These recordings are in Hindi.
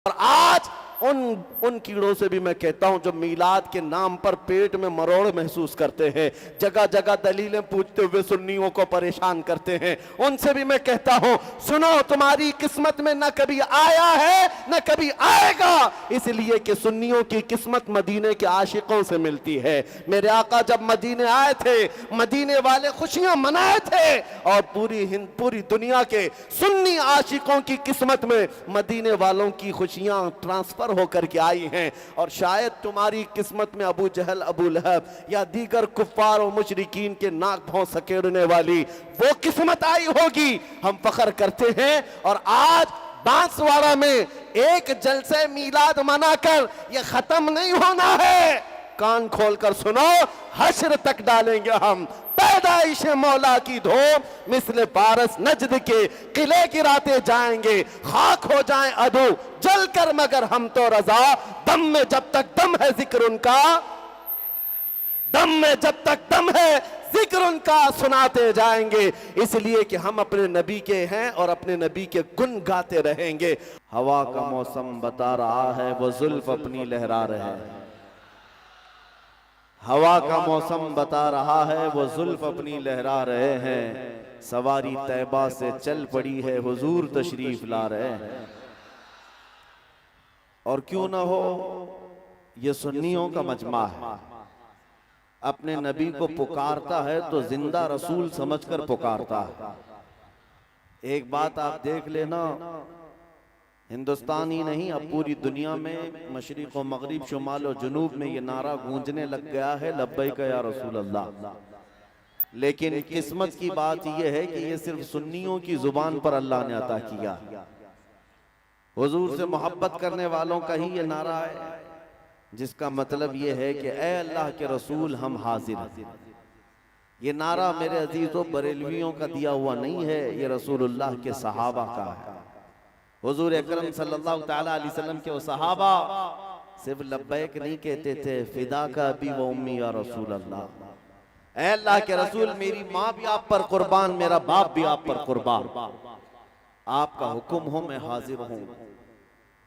और आज उन कीड़ों से भी मैं कहता हूं जो मीलाद के नाम पर पेट में मरोड़ महसूस करते हैं, जगह जगह दलीलें पूछते हुए सुन्नियों को परेशान करते हैं, उनसे भी मैं कहता हूं सुनो, तुम्हारी किस्मत में न कभी आया है न कभी आएगा, इसलिए कि सुन्नियों की किस्मत मदीने के आशिकों से मिलती है। मेरे आका जब मदीने आए थे, मदीने वाले खुशियां मनाए थे और पूरी दुनिया के सुन्नी आशिकों की किस्मत में मदीने वालों की खुशियां ट्रांसफर होकर के आई हैं। और शायद तुम्हारी किस्मत में अबू जहल, अबू लहब या दीगर कुफ्फार और मुशरिकीन के नाक भौं सकेड़ने वाली वो किस्मत आई होगी। हम फख्र करते हैं। और आज बांसवाड़ा में एक जलसे मीलाद मनाकर ये खत्म नहीं होना है। कान खोलकर सुनो, हश्र तक डालेंगे हम पैदाइश मौला की धूम, मिस्ल पारस नजद के किले गिराते जाएंगे, खाक हो जाएं अदू जल कर मगर हम तो रजा, दम में जब तक दम है जिक्र उनका, दम में जब तक दम है जिक्र उनका सुनाते जाएंगे। इसलिए कि हम अपने नबी के हैं और अपने नबी के गुन गाते रहेंगे। हवा का मौसम बता रहा है वो जुल्फ अपनी लहरा रहे हैं, हवा का मौसम बता रहा है वो जुल्फ अपनी लहरा रहे हैं, सवारी तैबा से चल पड़ी है हुजूर तशरीफ ला रहे हैं। और क्यों ना हो, ये सुन्नियों का मजमा है, अपने नबी को पुकारता है तो जिंदा रसूल समझकर पुकारता है। एक बात आप देख लेना, हिंदुस्तान ही नहीं अब पूरी दुनिया में मशरिक व मगरिब, शुमाल और जुनूब में ये नारा गूंजने लग गया है, लब्बैक या रसूल अल्लाह। लेकिन किस्मत की बात यह है कि ये सिर्फ सुन्नियों की जुबान पर अल्लाह ने अता किया। हुजूर से मोहब्बत करने वालों का ही ये नारा है, जिसका मतलब ये है कि ए अल्लाह के रसूल हम हाजिर हैं। ये नारा मेरे अजीजों बरेलवियों का दिया हुआ नहीं है, ये रसूलुल्लाह के सहाबा का है। हुजूर अकरम सल्लल्लाहु तआला अलैहि वसल्लम के वो सहाबा सिर्फ लब्बैक नहीं कहते थे, फिदा का अबी व उम्मी या रसूल अल्लाह, ऐ अल्लाह के रसूल मेरी माँ भी आप पर कुर्बान, मेरा बाप भी आप पर कुर्बान, आपका हुक्म हो मैं हाजिर हूँ।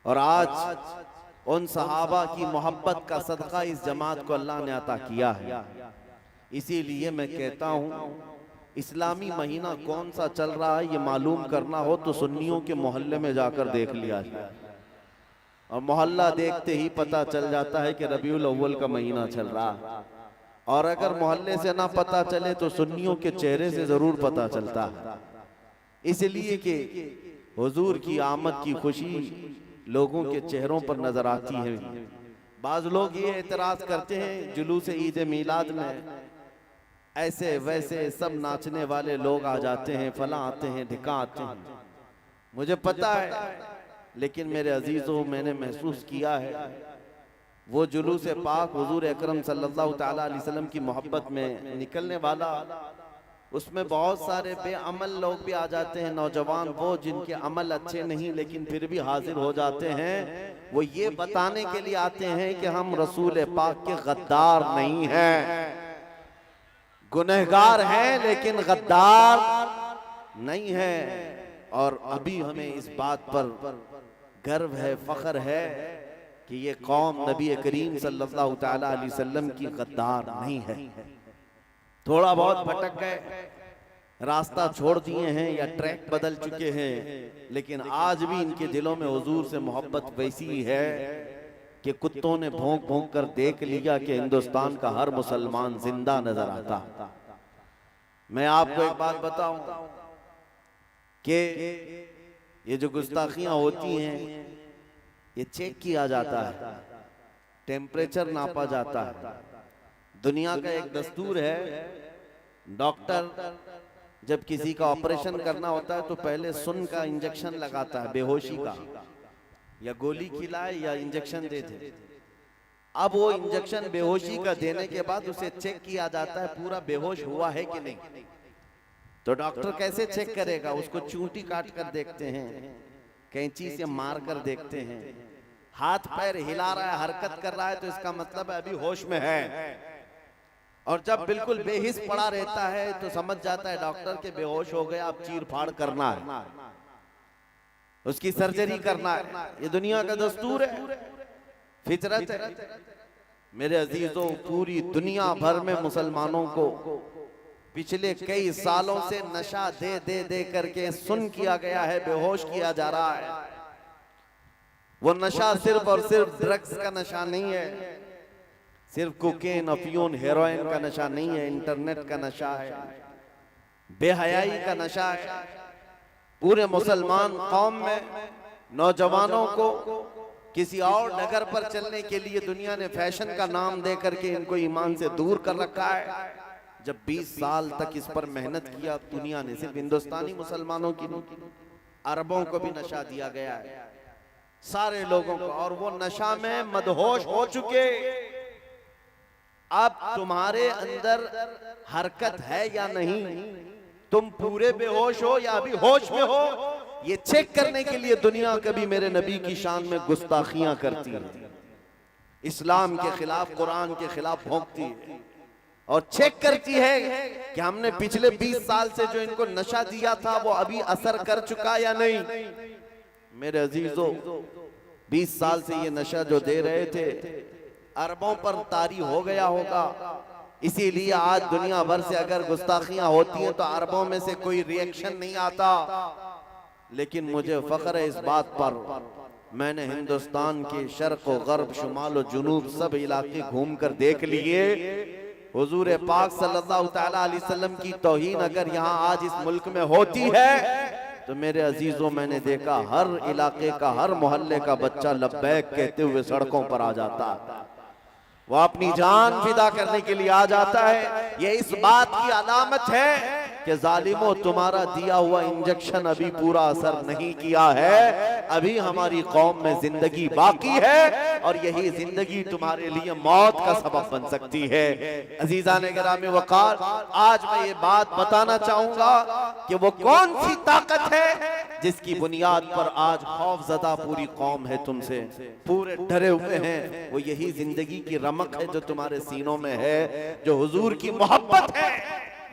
और आज उन सहाबा की मोहब्बत का सदका इस जमात को अल्लाह ने अता किया है। इसीलिए मैं कहता हूँ, इस्लामी महीना कौन सा चल रहा है ये मालूम करना हो तो सुन्नियों के मोहल्ले में जाकर देख लिया जाए, और मोहल्ला देखते ही पता चल जाता है कि रबीउल अव्वल का महीना चल रहा है। और अगर मोहल्ले से ना पता चले तो सुन्नियों के चेहरे से जरूर पता चलता है। इसलिए कि हुजूर की आमद की खुशी लोगों के चेहरों पर नजर आती है। बाज लोग ये एतराज करते हैं जुलूस ईद मीलाद में ऐसे वैसे सब नाचने वाले लोग आ जाते हैं, फला आते हैं, ढिका आते हैं। मुझे पता है, लेकिन मेरे अजीजों मैंने महसूस किया है वो जुलूस पाक हुजूर अकरम सल्लल्लाहु तआला अलैहि वसल्लम की मोहब्बत में निकलने वाला, उसमें बहुत सारे बेअमल लोग भी आ जाते हैं, नौजवान वो जिनके अमल अच्छे नहीं लेकिन फिर भी हाजिर हो जाते हैं। वो ये बताने के लिए आते हैं कि हम रसूल पाक के गद्दार नहीं हैं, गुनहगार हैं लेकिन गद्दार नहीं है। और अभी हमें इस बात पर गर्व है, फख्र है कि ये कौम नबी करीम सल्लल्लाहु तआला अलैहि वसल्लम की गद्दार नहीं है। थोड़ा बहुत भटक गए, रास्ता छोड़ दिए हैं या ट्रैक बदल चुके हैं, लेकिन आज भी इनके दिलों में हुजूर से मोहब्बत वैसी है कि कुत्तों ने भौंक भौंक कर देख लिया कि हिंदुस्तान का हर मुसलमान जिंदा नजर आता। मैं आपको एक बात बताऊं कि ये जो गुस्ताखियां होती हैं ये चेक किया जाता है, टेम्परेचर नापा जाता है। दुनिया का एक दस्तूर है, डॉक्टर जब किसी का ऑपरेशन करना होता है तो पहले सुन का इंजेक्शन लगाता है, बेहोशी का, या गोली खिलाए या इंजेक्शन दे दे। अब वो इंजेक्शन बेहोशी का देने के बाद उसे चेक किया जाता है पूरा बेहोश हुआ है कि नहीं। तो डॉक्टर कैसे चेक करेगा? उसको चूंटी काट कर देखते हैं, कैंची से मार कर देखते हैं, हाथ पैर हिला रहा है, हरकत कर रहा है तो इसका मतलब है अभी होश में है। और जब बिल्कुल बेहिस पड़ा रहता है तो समझ जाता है डॉक्टर के बेहोश हो गया, अब चीर फाड़ करना है। उसकी सर्जरी करना है, ये दुनिया का दस्तूर है, फितरत है। मेरे अजीजों, पूरी दुनिया भर में मुसलमानों को पिछले कई सालों से नशा दे दे दे करके सुन किया गया है, बेहोश किया जा रहा है। वो नशा सिर्फ और सिर्फ ड्रग्स का नशा नहीं है, सिर्फ कोकेन, अफीम, हेरोइन का नशा नहीं है, इंटरनेट का नशा है, बेहयाई का नशा है। पूरे मुसलमान कौम में नौजवानों को किसी और डगर पर चलने के लिए दुनिया ने फैशन का नाम दे करके इनको ईमान से दूर कर रखा है। जब 20 साल तक इस पर मेहनत किया दुनिया ने, सिर्फ हिंदुस्तानी मुसलमानों की नहीं, अरबों को भी नशा दिया गया है, सारे लोगों को, और वो नशा में मदहोश हो चुके। अब तुम्हारे अंदर हरकत है या नहीं, तुम पूरे बेहोश हो या अभी होश में हो, ये चेक करने के लिए दुनिया कभी मेरे नबी की शान में गुस्ताखियां करती है, इस्लाम के खिलाफ, कुरान के खिलाफ भौंकती है और चेक करती है कि हमने पिछले 20 साल से जो इनको नशा दिया था वो अभी असर कर चुका या नहीं। मेरे अजीजों, 20 साल से ये नशा जो दे रहे थे अरबों पर तारी हो गया होगा, इसीलिए आज दुनिया भर से अगर गुस्ताखियां होती हैं तो अरबों में से कोई रिएक्शन नहीं आता। लेकिन मुझे फख्र है इस बात पर, मैंने हिंदुस्तान के शर्क व गर्ब, शुमाल व जुनूब सब इलाके घूम कर देख लिए। हुजूर पाक सल्लल्लाहु तआला अलैहि वसल्लम की तौहीन अगर यहाँ आज इस मुल्क में होती है तो मेरे अजीजों, मैंने देखा हर इलाके का, हर मोहल्ले का बच्चा लब्बैक कहते हुए सड़कों पर आ जाता है, वो अपनी जान फिदा करने के लिए आ जाता है। ये इस बात की अलामत है कि जालिमों, तुम्हारा दिया हुआ इंजेक्शन अभी पूरा असर नहीं किया है, अभी हमारी कौम में जिंदगी बाकी है और यही जिंदगी तुम्हारे लिए मौत का सबब बन सकती है। अजीजान गिरामी वक़ार, आज मैं ये बात बताना चाहूंगा कि वो कौन सी ताकत है जिसकी बुनियाद पर आज खौफजदा पूरी कौम है, तुमसे पूरे डरे हुए हैं। वो यही जिंदगी की रमक है जो तुम्हारे सीनों में है, जो हुजूर की मोहब्बत है।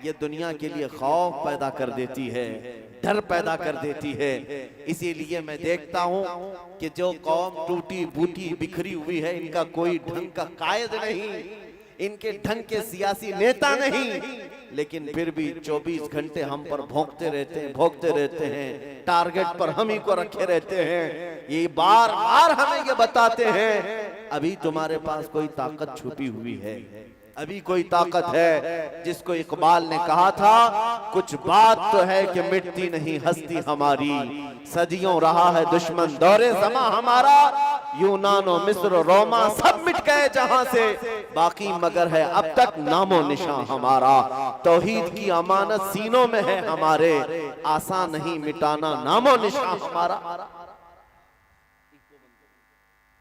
ये दुनिया के लिए खौफ पैदा कर देती है, डर पैदा कर देती है। इसीलिए मैं देखता हूं कि जो कौम टूटी बूटी बिखरी हुई है, इनका कोई ढंग का कायद नहीं, इनके ढंग के सियासी नेता नहीं, लेकिन फिर भी 24 घंटे हम पर भोंकते रहते हैं, टारगेट पर हम ही को रखे रहते हैं। ये बार बार हमें ये बताते हैं अभी तुम्हारे पास कोई ताकत छुपी हुई है, अभी कोई ताकत है। जिसको इकबाल ने कहा था, कुछ बात तो है कि मिटती नहीं हस्ती हमारी, सदियों रहा है दुश्मन दौरे ज़मा हमारा, यूनानो मिस्र रोमा सब मिट गए जहां से, बाकी मगर है अब तक नामो निशान हमारा। तौहीद की अमानत सीनों में है हमारे, आसान नहीं मिटाना नामो निशान हमारा।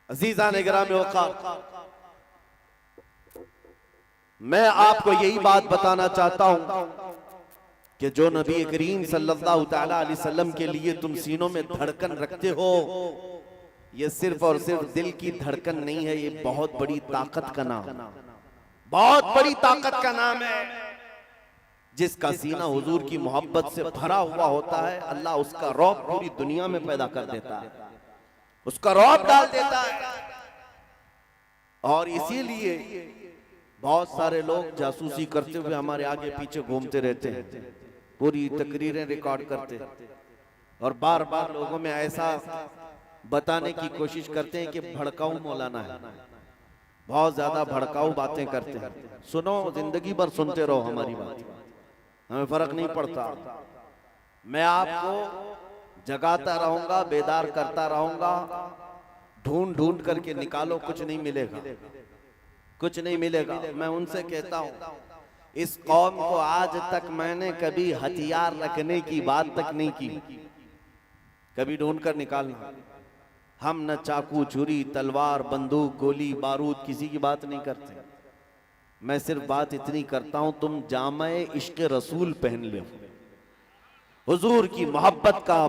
अजीज़ान गिरामी वक़ार, मैं आपको यही बात बताना चाहता हूं कि जो नबी करीम सल्लल्लाहु तआला अलैहि वसल्लम के लिए तुम सीनों में धड़कन रखते हो, ये सिर्फ और सिर्फ दिल की धड़कन नहीं है, ये बहुत बड़ी ताकत का नाम, बहुत बड़ी ताकत का नाम है। जिसका सीना हुजूर की मोहब्बत से भरा हुआ होता है, अल्लाह उसका रौब पूरी दुनिया में पैदा कर देता है, उसका रौब डाल देता है। और इसीलिए बहुत सारे लोग जासूसी करते हुए हमारे आगे पीछे घूमते रहते हैं, पूरी तकरीरें रिकॉर्ड करते और बार बार लोगों में ऐसा बताने की कोशिश करते हैं कि भड़काऊ मौलाना है, बहुत ज्यादा भड़काऊ बातें करते हैं। सुनो, जिंदगी भर सुनते रहो हमारी बात, हमें फर्क नहीं पड़ता। मैं आपको जगाता रहूंगा, बेदार करता रहूंगा, ढूंढ ढूंढ करके निकालो, कुछ नहीं मिलेगा, कुछ नहीं मिलेगा। मैं उनसे कहता हूं, इस कौम को आज तक मैंने कभी हथियार रखने की बात तक नहीं की, कभी ढूंढ कर निकालना। हम न चाकू, छुरी, तलवार, बंदूक, गोली, बारूद किसी की बात नहीं करते। मैं सिर्फ बात इतनी करता हूं, तुम जामे इश्क रसूल पहन लो, हुजूर की मोहब्बत का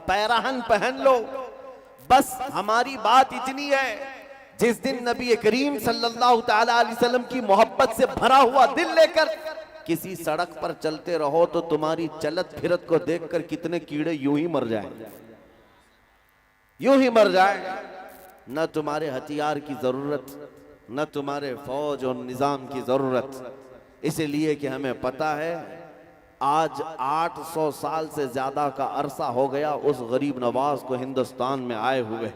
पैराहन पहन लो, बस हमारी बात इतनी है। जिस दिन नबी करीम सल्लल्लाहु तआला अलैहि वसल्लम की मोहब्बत से भरा हुआ दिल लेकर किसी सड़क पर चलते रहो तो तुम्हारी चलत फिरत को देखकर कितने कीड़े यूं ही मर जाएंगे। यूं ही मर जाए, न तुम्हारे हथियार की जरूरत, न तुम्हारे फौज और निजाम की जरूरत। इसलिए कि हमें पता है आज 800 साल से ज्यादा का अरसा हो गया उस गरीब नवाज को हिंदुस्तान में आए हुए,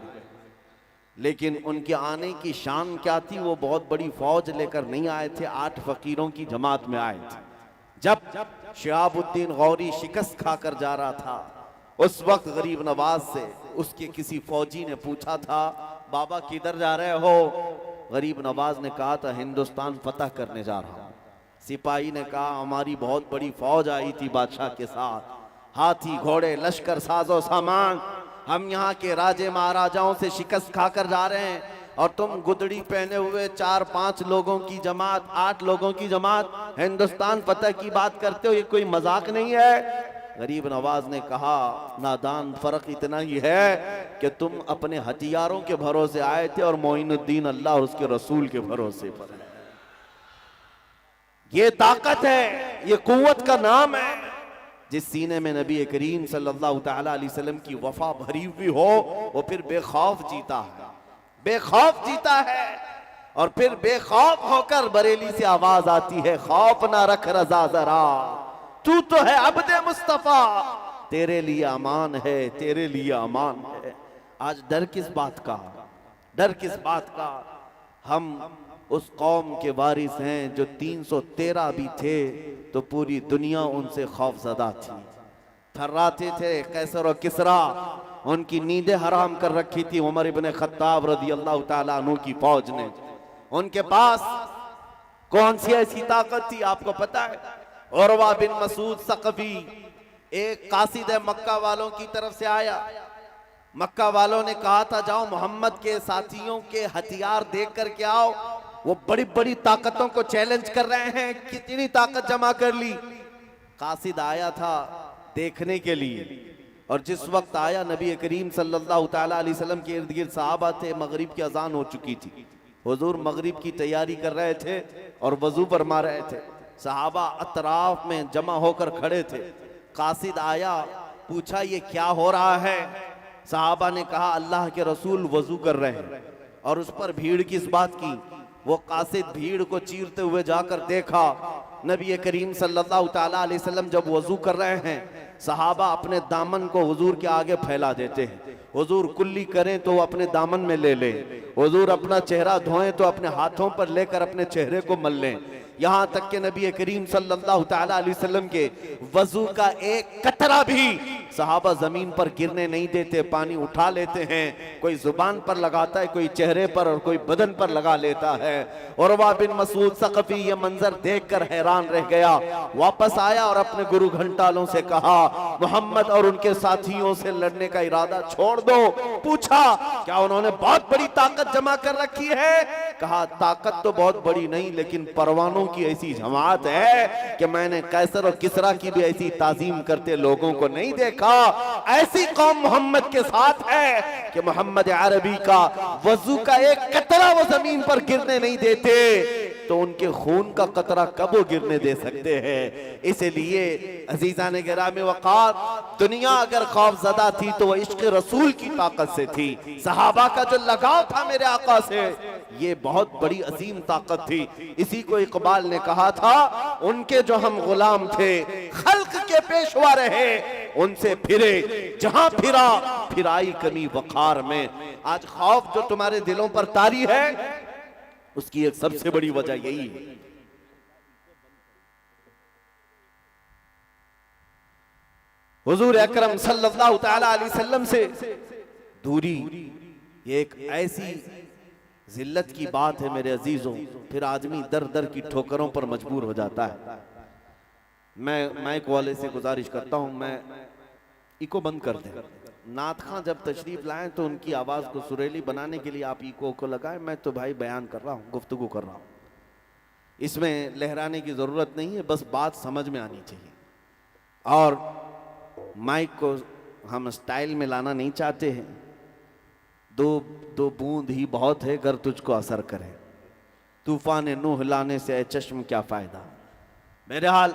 लेकिन उनके आने की शान क्या थी? वो बहुत बड़ी फौज लेकर नहीं आए थे, 8 फकीरों की जमात में आए थे। जब शिहाबुद्दीन गौरी शिकस्त खाकर जा रहा था, उस वक्त गरीब नवाज से उसके किसी फौजी ने पूछा था, बाबा किधर जा रहे हो? गरीब नवाज ने कहा था हिंदुस्तान फतह करने जा रहा हूं। सिपाही ने कहा हमारी बहुत बड़ी फौज आई थी बादशाह के साथ, हाथी घोड़े लश्कर साजो सामान, हम यहाँ के राजे महाराजाओं से शिकस्त खाकर जा रहे हैं और तुम गुदड़ी पहने हुए 4-5 लोगों की जमात, 8 लोगों की जमात हिंदुस्तान फतह की बात करते हो, ये कोई मजाक नहीं है। गरीब नवाज ने कहा नादान, फर्क इतना ही है कि तुम अपने हथियारों के भरोसे आए थे और मोइनुद्दीन अल्लाह और उसके रसूल के भरोसे पर है। ये ताकत है, ये कुव्वत का नाम है। जिस सीने में नबी करीम सल्लल्लाहु तआला अलैहि वसल्लम की वफा भरी हुई हो, वो फिर बेखौफ जीता है, बेखौफ जीता है। और फिर बेखौफ होकर बरेली से आवाज आती है, खौफ ना रख रजा जरा, तू तो है अब्दे मुस्तफा, तेरे लिए अमान है, तेरे लिए अमान है। आज डर किस बात का? डर किस बात का? हम उस कौम के वारिस हैं जो 313 भी थे तो पूरी दुनिया उनसे खौफजदा थी। थर्राते थे कैसर और किसरा, उनकी नींदें हराम कर रखी थी उमर इब्ने खत्ताब रदी अल्लाह ताला अन्हु की फौज ने। उनके पास कौन सी ऐसी ताकत थी आपको पता है? उरवा बिन मसूद सकफी एक कासिद मक्का वालों की तरफ से आया। मक्का वालों ने कहा था जाओ मोहम्मद के साथियों के हथियार देख कर के आओ, वो बड़ी बड़ी ताकतों को चैलेंज कर रहे हैं, कितनी ताकत जमा कर ली। कासिद आया था देखने के लिए, और जिस वक्त आया नबी करीम सल्लल्लाहु तआला अलैहि वसल्लम के इर्द गिर्द सहाबा थे, मगरिब की अजान हो चुकी थी। हुजूर मगरिब की तैयारी कर रहे थे और वजू फरमा रहे थे, सहाबा अतराफ में जमा होकर खड़े थे। कासिद आया, पूछा ये क्या हो रहा है? सहाबा ने कहा अल्लाह के रसूल वजू कर रहे हैं। और उस पर भीड़ किस बात की? वो कासिद भीड़ को चीरते हुए जाकर देखा, नबी करीम सल्लल्लाहु तआला अलैहि वसल्लम जब वजू कर रहे हैं, सहाबा अपने दामन को हुजूर के आगे फैला देते हैं। हुजूर कुल्ली करें तो अपने दामन में ले लें, हुजूर अपना चेहरा धोएं तो अपने हाथों पर लेकर अपने चेहरे को मल लें। यहाँ तक के नबी करीम सल्लल्लाहु तआला अलैहि वसल्लम के वजू का एक कतरा भी सहाबा जमीन पर गिरने नहीं देते, पानी उठा लेते हैं। कोई जुबान पर लगाता है, कोई चेहरे पर और कोई बदन पर लगा लेता है। उरवा बिन मसूद सकफी ये मंजर देखकर हैरान रह गया, वापस आया और अपने गुरु घंटालों से कहा मोहम्मद और उनके साथियों से लड़ने का इरादा छोड़ दो। पूछा क्या उन्होंने बहुत बड़ी ताकत जमा कर रखी है? कहा ताकत तो बहुत बड़ी नहीं, लेकिन परवानों की ऐसी जमात है कि मैंने कैसर और किसरा की भी ऐसी ताजीम करते लोगों को नहीं देखा। ऐसी कौम मोहम्मद के साथ है कि मोहम्मद अरबी का वजू का एक कतरा वो जमीन पर गिरने नहीं देते, तो उनके खून का कतरा कब वो गिरने दे सकते हैं? इसलिए अजीजान गिरामी वक़ार, दुनिया अगर खौफजदा थी तो वह इश्क रसूल की ताकत से थी। सहाबा का जो लगाव था मेरे आका से, ये बहुत बड़ी अजीम ताकत थी। इसी को इकबाल ने कहा था, उनके जो हम गुलाम थे खल्क के पेशवा रहे, उनसे फिरे जहां फिरा फिराई कमी वखार में। आज खौफ जो तुम्हारे दिलों पर तारी है, उसकी एक सबसे बड़ी वजह यही है। हुजूर अकरम सल्लल्लाहु तआला अलैहि वसल्लम से दूरी, ये एक ऐसी जिल्लत की बात है मेरे अजीजों, फिर आदमी दर दर की ठोकरों पर मजबूर हो जाता है। मैं माइक वाले से गुजारिश करता हूं, मैं इको बंद कर दें। नात खां जब तशरीफ लाएं तो उनकी आवाज को सुरीली बनाने के लिए आप इको को लगाएं। मैं तो भाई बयान कर रहा हूं, गुफ्तगू कर रहा हूं, इसमें लहराने की जरूरत नहीं है, बस बात समझ में आनी चाहिए। और माइक को हम स्टाइल में लाना नहीं चाहते हैं, दो बूंद ही बहुत है अगर तुझको असर करे, तूफान नूह लाने से ऐ चश्म क्या फायदा। मेरे हाल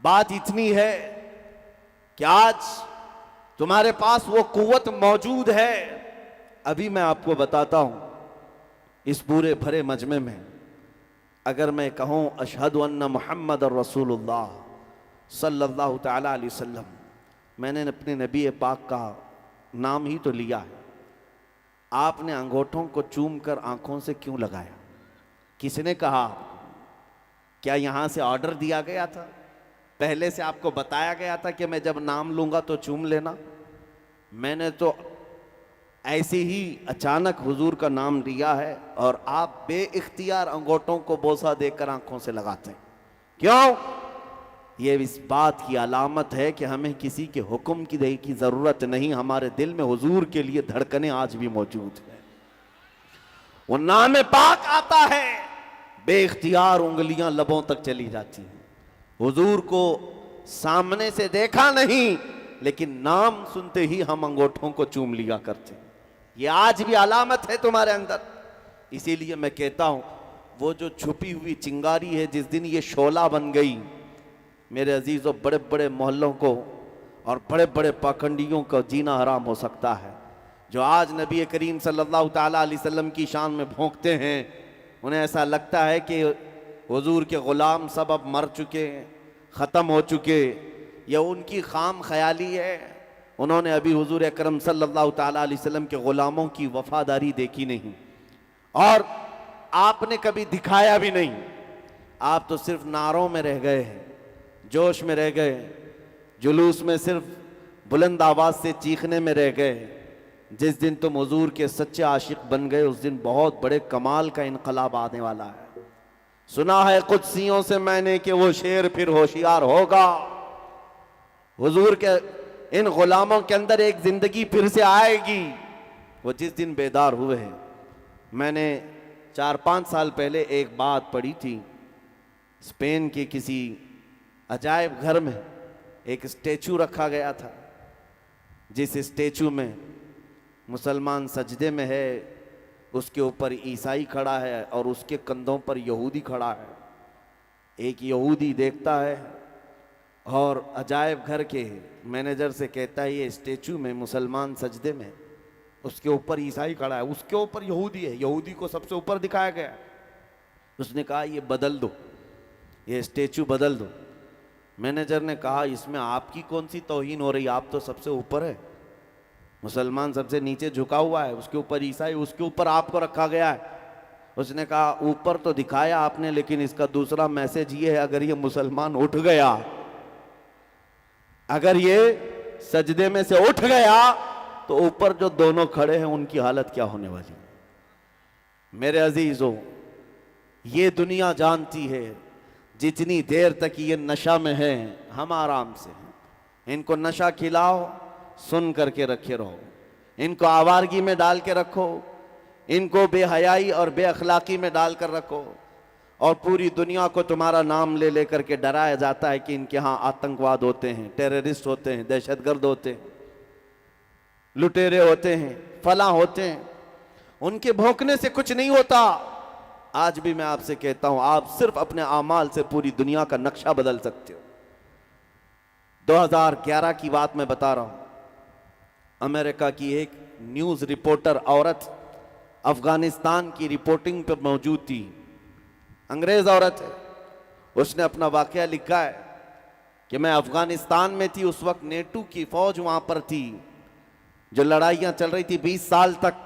बात इतनी है कि आज तुम्हारे पास वो कुव्वत मौजूद है। अभी मैं आपको बताता हूं, इस पूरे भरे मजमे में अगर मैं कहूं अशहदु अन्ना मुहम्मद रसूलुल्लाह सल्लल्लाहु तआला अलैहि वसल्लम, मैंने अपने नबी पाक का नाम ही तो लिया है। आपने अंगूठों को चूम कर आंखों से क्यों लगाया? किसने कहा? क्या यहां से ऑर्डर दिया गया था? पहले से आपको बताया गया था कि मैं जब नाम लूंगा तो चूम लेना? मैंने तो ऐसे ही अचानक हुजूर का नाम लिया है और आप बेइख्तियार अंगूठों को बोसा देकर आंखों से लगाते हैं। क्यों? ये इस बात की अलामत है कि हमें किसी के हुक्म की जरूरत नहीं, हमारे दिल में हुजूर के लिए धड़कनें आज भी मौजूद है। वो नाम पाक आता है, बेइख्तियार उंगलियां लबों तक चली जाती हैं। हुजूर को सामने से देखा नहीं, लेकिन नाम सुनते ही हम अंगूठों को चूम लिया करते हैं। ये आज भी अलामत है तुम्हारे अंदर। इसीलिए मैं कहता हूं, वो जो छुपी हुई चिंगारी है, जिस दिन ये शोला बन गई, मेरे अजीजों, बड़े बड़े मोहल्लों को और बड़े बड़े पाखंडियों का जीना हराम हो सकता है। जो आज नबी करीम सल्लल्लाहु ताला अलैहि वसल्लम की शान में भोंकते हैं, उन्हें ऐसा लगता है कि हुजूर के ग़ुलाम सब अब मर चुके, ख़त्म हो चुके। यह उनकी खाम ख्याली है। उन्होंने अभी हुजूर अकरम सल्लल्लाहु ताला अलैहि वसल्लम के ग़ुलामों की वफादारी देखी नहीं, और आपने कभी दिखाया भी नहीं। आप तो सिर्फ नारों में रह गए हैं, जोश में रह गए, जुलूस में सिर्फ बुलंद आवाज़ से चीखने में रह गए। जिस दिन तुम हुजूर के सच्चे आशिक बन गए, उस दिन बहुत बड़े कमाल का इनकलाब आने वाला है। सुना है कुदसियों से मैंने कि वो शेर फिर होशियार होगा। हुजूर के इन गुलामों के अंदर एक जिंदगी फिर से आएगी। वो जिस दिन बेदार हुए हैं, मैंने 4-5 साल पहले एक बात पढ़ी थी। स्पेन के किसी अजायब घर में एक स्टेचू रखा गया था, जिस स्टेचू में मुसलमान सजदे में है, उसके ऊपर ईसाई खड़ा है और उसके कंधों पर यहूदी खड़ा है। एक यहूदी देखता है और अजायब घर के मैनेजर से कहता है, ये स्टेचू में मुसलमान सजदे में, उसके ऊपर ईसाई खड़ा है, उसके ऊपर यहूदी है, यहूदी को सबसे ऊपर दिखाया गया। उसने कहा ये बदल दो, ये स्टेचू बदल दो। मैनेजर ने कहा इसमें आपकी कौन सी तौहीन हो रही, आप तो सबसे ऊपर है, मुसलमान सबसे नीचे झुका हुआ है, उसके ऊपर ईसाई, उसके ऊपर आपको रखा गया है। उसने कहा ऊपर तो दिखाया आपने, लेकिन इसका दूसरा मैसेज ये है, अगर ये मुसलमान उठ गया, अगर ये सजदे में से उठ गया, तो ऊपर जो दोनों खड़े हैं उनकी हालत क्या होने वाली। मेरे अजीजों, ये दुनिया जानती है जितनी देर तक ये नशा में है हम आराम से हैं। इनको नशा खिलाओ, सुन करके रखे रहो, इनको आवारगी में डाल के रखो, इनको बेहयाई और बेअखलाकी में डाल कर रखो, और पूरी दुनिया को तुम्हारा नाम ले लेकर के डराया जाता है कि इनके यहाँ आतंकवाद होते हैं, टेररिस्ट होते हैं, दहशतगर्द होते हैं, लुटेरे होते हैं, फला होते हैं। उनके भौंकने से कुछ नहीं होता। आज भी मैं आपसे कहता हूं, आप सिर्फ अपने आमाल से पूरी दुनिया का नक्शा बदल सकते हो। 2011 की बात मैं बता रहा हूं। अमेरिका की एक न्यूज रिपोर्टर औरत अफगानिस्तान की रिपोर्टिंग पर मौजूद थी, अंग्रेज औरत है। उसने अपना वाकया लिखा है कि मैं अफगानिस्तान में थी, उस वक्त नेटो की फौज वहां पर थी, जो लड़ाइयां चल रही थी 20 साल तक।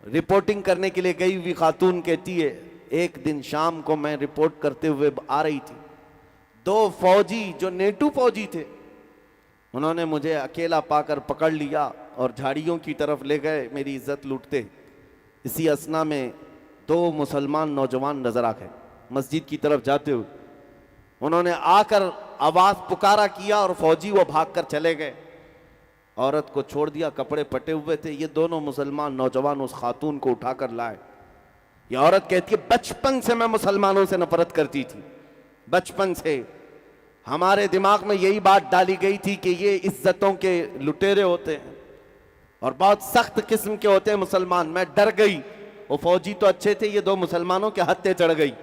रिपोर्टिंग करने के लिए गई हुई खातून कहती है, एक दिन शाम को मैं रिपोर्ट करते हुए आ रही थी, 2 फौजी जो नेटो फौजी थे, उन्होंने मुझे अकेला पाकर पकड़ लिया और झाड़ियों की तरफ ले गए, मेरी इज्जत लूटते। इसी असना में 2 मुसलमान नौजवान नजर आ गए मस्जिद की तरफ जाते हुए। उन्होंने आकर आवाज पुकारा किया और फौजी वो भागकर चले गए। औरत को छोड़ दिया, कपड़े फटे हुए थे। ये दोनों मुसलमान नौजवान उस खातून को उठाकर लाए। ये औरत कहती है, बचपन से मैं मुसलमानों से नफरत करती थी, बचपन से हमारे दिमाग में यही बात डाली गई थी कि ये इज्जतों के लुटेरे होते हैं और बहुत सख्त किस्म के होते हैं मुसलमान। मैं डर गई, वो फौजी तो अच्छे थे, ये 2 मुसलमानों के हत्थे चढ़ गई।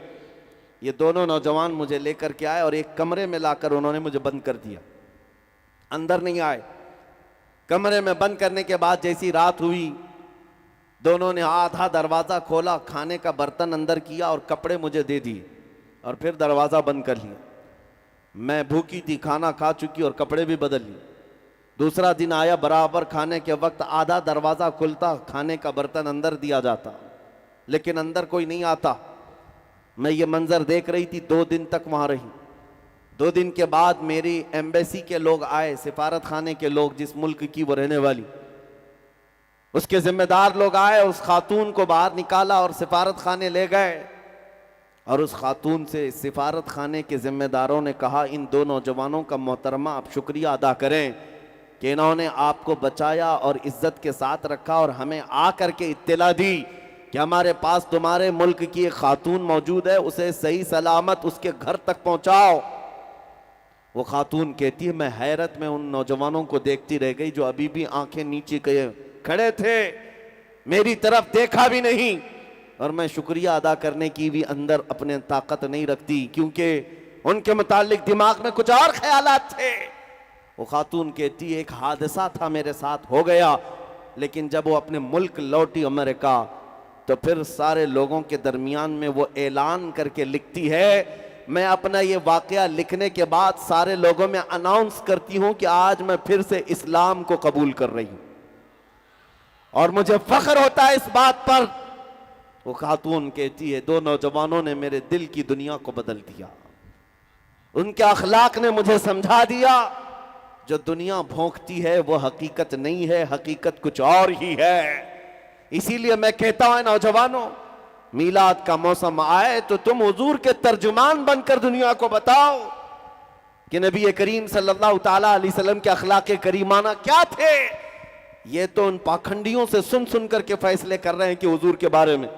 ये दोनों नौजवान मुझे लेकर के आए और एक कमरे में लाकर उन्होंने मुझे बंद कर दिया, अंदर नहीं आए। कमरे में बंद करने के बाद जैसी रात हुई, दोनों ने आधा दरवाज़ा खोला, खाने का बर्तन अंदर किया और कपड़े मुझे दे दिए और फिर दरवाज़ा बंद कर लिया। मैं भूखी थी, खाना खा चुकी और कपड़े भी बदल लिए। दूसरा दिन आया, बराबर खाने के वक्त आधा दरवाज़ा खुलता, खाने का बर्तन अंदर दिया जाता, लेकिन अंदर कोई नहीं आता। मैं ये मंजर देख रही थी, 2 दिन तक वहाँ रही। 2 दिन के बाद मेरी एम्बेसी के लोग आए, सिफारत खाने के लोग, जिस मुल्क की वो रहने वाली, उसके जिम्मेदार लोग आए, उस खातून को बाहर निकाला और सिफारत खाने ले गए। और उस खातून से सिफारत खाने के जिम्मेदारों ने कहा, इन 2 नौजवानों का मोहतरमा आप शुक्रिया अदा करें कि इन्होंने आपको बचाया और इज्जत के साथ रखा और हमें आकर के इत्तला दी कि हमारे पास तुम्हारे मुल्क की एक खातून मौजूद है, उसे सही सलामत उसके घर तक पहुंचाओ। वो खातून कहती है, मैं हैरत में उन नौजवानों को देखती रह गई जो अभी भी आंखें नीचे किए खड़े थे, मेरी तरफ देखा भी नहीं, और मैं शुक्रिया अदा करने की भी अंदर अपने ताकत नहीं रखती, क्योंकि उनके मुतालिक दिमाग में कुछ और ख्यालात थे। वो खातून कहती, एक हादसा था मेरे साथ हो गया, लेकिन जब वो अपने मुल्क लौटी अमेरिका, तो फिर सारे लोगों के दरमियान में वो ऐलान करके लिखती है, मैं अपना ये वाकया लिखने के बाद सारे लोगों में अनाउंस करती हूं कि आज मैं फिर से इस्लाम को कबूल कर रही हूं और मुझे फख्र होता है इस बात पर। वो खातून कहती है, 2 नौजवानों ने मेरे दिल की दुनिया को बदल दिया, उनके अखलाक ने मुझे समझा दिया जो दुनिया भोंकती है वो हकीकत नहीं है, हकीकत कुछ और ही है। इसीलिए मैं कहता हूं नौजवानों, मीलाद का मौसम आए तो तुम हुजूर के तर्जुमान बनकर दुनिया को बताओ कि नबी करीम सल्लल्लाहु ताला अलैहि वसल्लम के अखलाक करीमाना क्या थे। ये तो उन पाखंडियों से सुन सुन करके फैसले कर रहे हैं कि हुजूर के बारे में,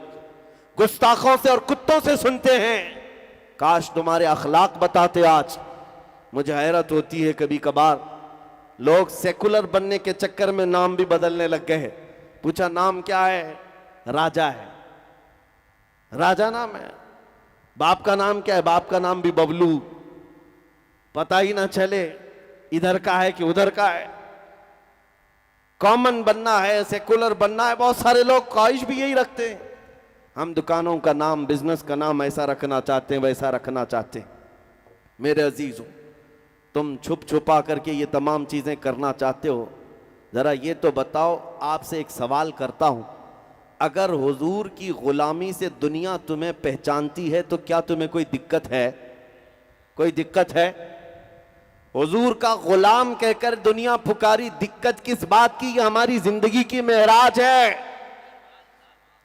गुस्ताखों से और कुत्तों से सुनते हैं। काश तुम्हारे अखलाक बताते। आज मुझे हैरत होती है, कभी कभार लोग सेकुलर बनने के चक्कर में नाम भी बदलने लग गए हैं। पूछा नाम क्या है? राजा है, राजा नाम है। बाप का नाम क्या है? बाप का नाम भी बबलू, पता ही ना चले इधर का है कि उधर का है। कॉमन बनना है, सेकुलर बनना है, बहुत सारे लोग ख्वाहिश भी यही रखते हैं। हम दुकानों का नाम, बिजनेस का नाम ऐसा रखना चाहते हैं, वैसा रखना चाहते हैं। मेरे अजीजों, तुम छुप छुपा करके ये तमाम चीजें करना चाहते हो, जरा ये तो बताओ, आपसे एक सवाल करता हूं, अगर हुजूर की गुलामी से दुनिया तुम्हें पहचानती है तो क्या तुम्हें कोई दिक्कत है? कोई दिक्कत है? हुजूर का गुलाम कहकर दुनिया पुकारी, दिक्कत किस बात की? ये हमारी जिंदगी की मेराज है।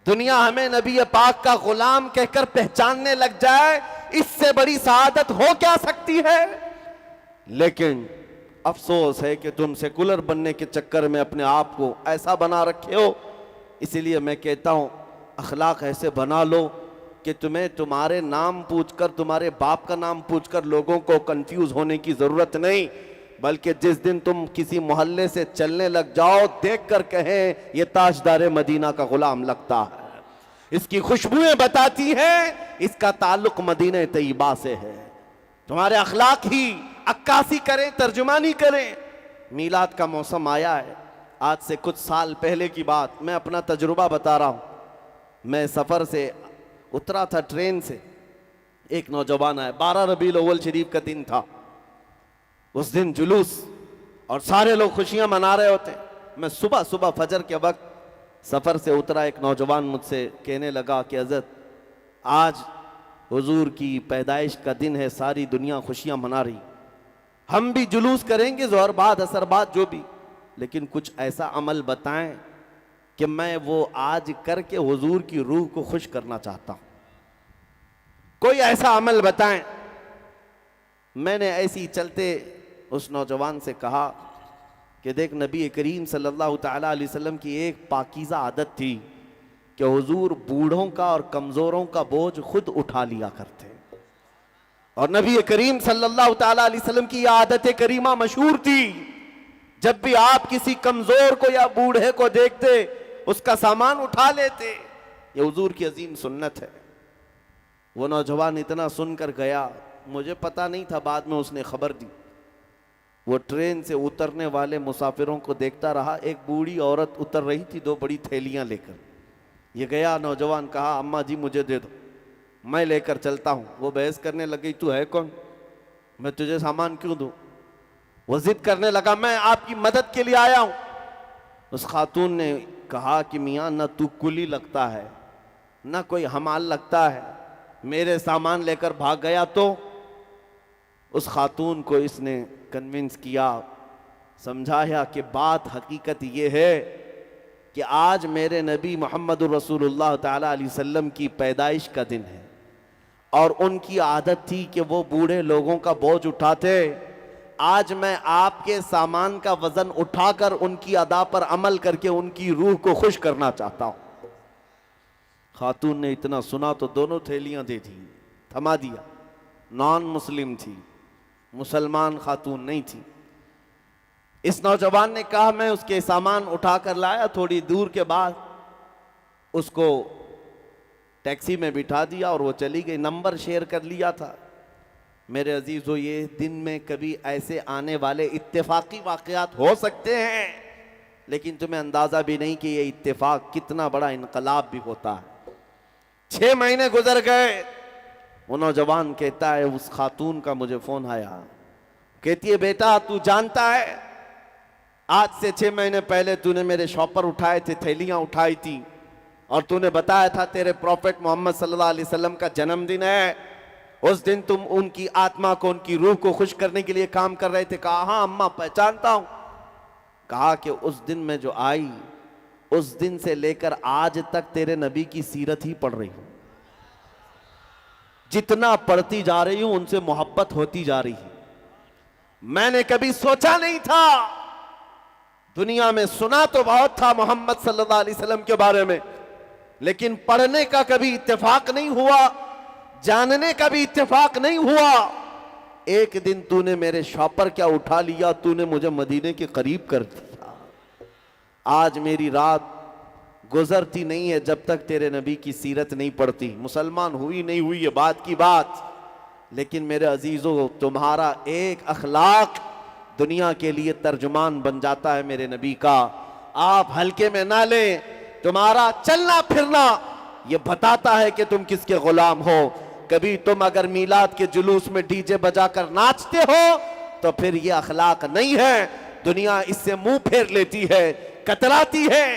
दुनिया हमें नबी पाक का गुलाम कहकर पहचानने लग जाए, इससे बड़ी सआदत हो क्या सकती है? लेकिन अफसोस है कि तुम सेकुलर बनने के चक्कर में अपने आप को ऐसा बना रखे हो। इसीलिए मैं कहता हूं, अखलाक ऐसे बना लो कि तुम्हें तुम्हारे नाम पूछकर, तुम्हारे बाप का नाम पूछकर लोगों को कंफ्यूज होने की जरूरत नहीं, बल्कि जिस दिन तुम किसी मोहल्ले से चलने लग जाओ, देखकर कहें ये ताजदार मदीना का गुलाम लगता है, इसकी खुशबुएं बताती हैं इसका ताल्लुक मदीना तैयबा से है। तुम्हारे अखलाक ही अक्कासी करें, तर्जुमानी करें। मीलाद का मौसम आया है, आज से कुछ साल पहले की बात, मैं अपना तजुर्बा बता रहा हूं। मैं सफर से उतरा था, ट्रेन से, एक नौजवान आया, 12 रबीउल अव्वल शरीफ का दिन था। उस दिन जुलूस और सारे लोग खुशियां मना रहे होते। मैं सुबह सुबह फजर के वक्त सफर से उतरा, एक नौजवान मुझसे कहने लगा कि हज़रत, आज हुजूर की पैदाइश का दिन है, सारी दुनिया खुशियां मना रही, हम भी जुलूस करेंगे, ज़ोहर बाद असर बाद जो भी, लेकिन कुछ ऐसा अमल बताएं कि मैं वो आज करके हुजूर की रूह को खुश करना चाहता हूं। कोई ऐसा अमल बताएं। मैंने ऐसी चलते उस नौजवान से कहा कि देख, नबी करीम सल्लल्लाहु ताला अलैहि वसल्लम की एक पाकीज़ा आदत थी कि हुजूर बूढ़ों का और कमज़ोरों का बोझ खुद उठा लिया करते, और नबी करीम सल्लल्लाहु ताला अलैहि वसल्लम की यह आदत करीमा मशहूर थी, जब भी आप किसी कमज़ोर को या बूढ़े को देखते उसका सामान उठा लेते। ये हुजूर की अजीम सुन्नत है। वो नौजवान इतना सुनकर गया, मुझे पता नहीं था, बाद में उसने खबर दी। वो ट्रेन से उतरने वाले मुसाफिरों को देखता रहा। एक बूढ़ी औरत उतर रही थी 2 बड़ी थैलियां लेकर। ये गया, नौजवान कहा अम्मा जी मुझे दे दो, मैं लेकर चलता हूँ। वो बहस करने लगी, तू है कौन, मैं तुझे सामान क्यों दूं। वो जिद करने लगा, मैं आपकी मदद के लिए आया हूं। उस खातून ने कहा कि मियाँ न तू कुली लगता है न कोई हमाल लगता है, मेरे सामान लेकर भाग गया तो। उस खातून को इसने कन्विंस किया, समझाया कि बात हकीकत ये है कि आज मेरे नबी मोहम्मद रसूलुल्लाह ताला अलैहि वसल्लम की पैदाइश का दिन है और उनकी आदत थी कि वो बूढ़े लोगों का बोझ उठाते। आज मैं आपके सामान का वजन उठाकर उनकी अदा पर अमल करके उनकी रूह को खुश करना चाहता हूं। खातून ने इतना सुना तो दोनों थैलियां दे दी, थमा दिया। नॉन मुस्लिम थी, मुसलमान खातून नहीं थी। इस नौजवान ने कहा मैं उसके सामान उठाकर लाया। थोड़ी दूर के बाद उसको टैक्सी में बिठा दिया और वो चली गई। नंबर शेयर कर लिया था। मेरे अजीजों, ये दिन में कभी ऐसे आने वाले इत्तेफाकी वाकयात हो सकते हैं, लेकिन तुम्हें अंदाजा भी नहीं कि ये इत्तेफाक कितना बड़ा इनकलाब भी होता है। 6 महीने गुजर गए। वो नौजवान कहता है, उस खातून का मुझे फोन आया, कहती है बेटा तू जानता है आज से 6 महीने पहले तूने मेरे शॉपर उठाए थे, थैलियां उठाई थी और तूने बताया था तेरे प्रॉफेट मोहम्मद सल्लल्लाहु अलैहि वसल्लम का जन्मदिन है। उस दिन तुम उनकी आत्मा को, उनकी रूह को खुश करने के लिए काम कर रहे थे। कहा हाँ अम्मा पहचानता हूं। कहा कि उस दिन मैं जो आई, उस दिन से लेकर आज तक तेरे नबी की सीरत ही पढ़ रही हूं। जितना पढ़ती जा रही हूं उनसे मोहब्बत होती जा रही है। मैंने कभी सोचा नहीं था, दुनिया में सुना तो बहुत था मोहम्मद सल्लल्लाहु अलैहि वसल्लम के बारे में, लेकिन पढ़ने का कभी इत्तेफाक नहीं हुआ, जानने का भी इत्तेफाक नहीं हुआ। एक दिन तूने मेरे शॉपर क्या उठा लिया, तूने मुझे मदीने के करीब कर दिया। आज मेरी रात गुजरती नहीं है जब तक तेरे नबी की सीरत नहीं पढ़ती। मुसलमान हुई नहीं हुई ये बात की बात, लेकिन मेरे अजीजों तुम्हारा एक अखलाक दुनिया के लिए तर्जुमान बन जाता है मेरे नबी का। आप हल्के में ना लें। तुम्हारा चलना फिरना ये बताता है कि तुम किसके गुलाम हो। कभी तुम अगर मीलाद के जुलूस में डीजे बजाकर नाचते हो तो फिर ये अखलाक नहीं है। दुनिया इससे मुंह फेर लेती है, कतराती है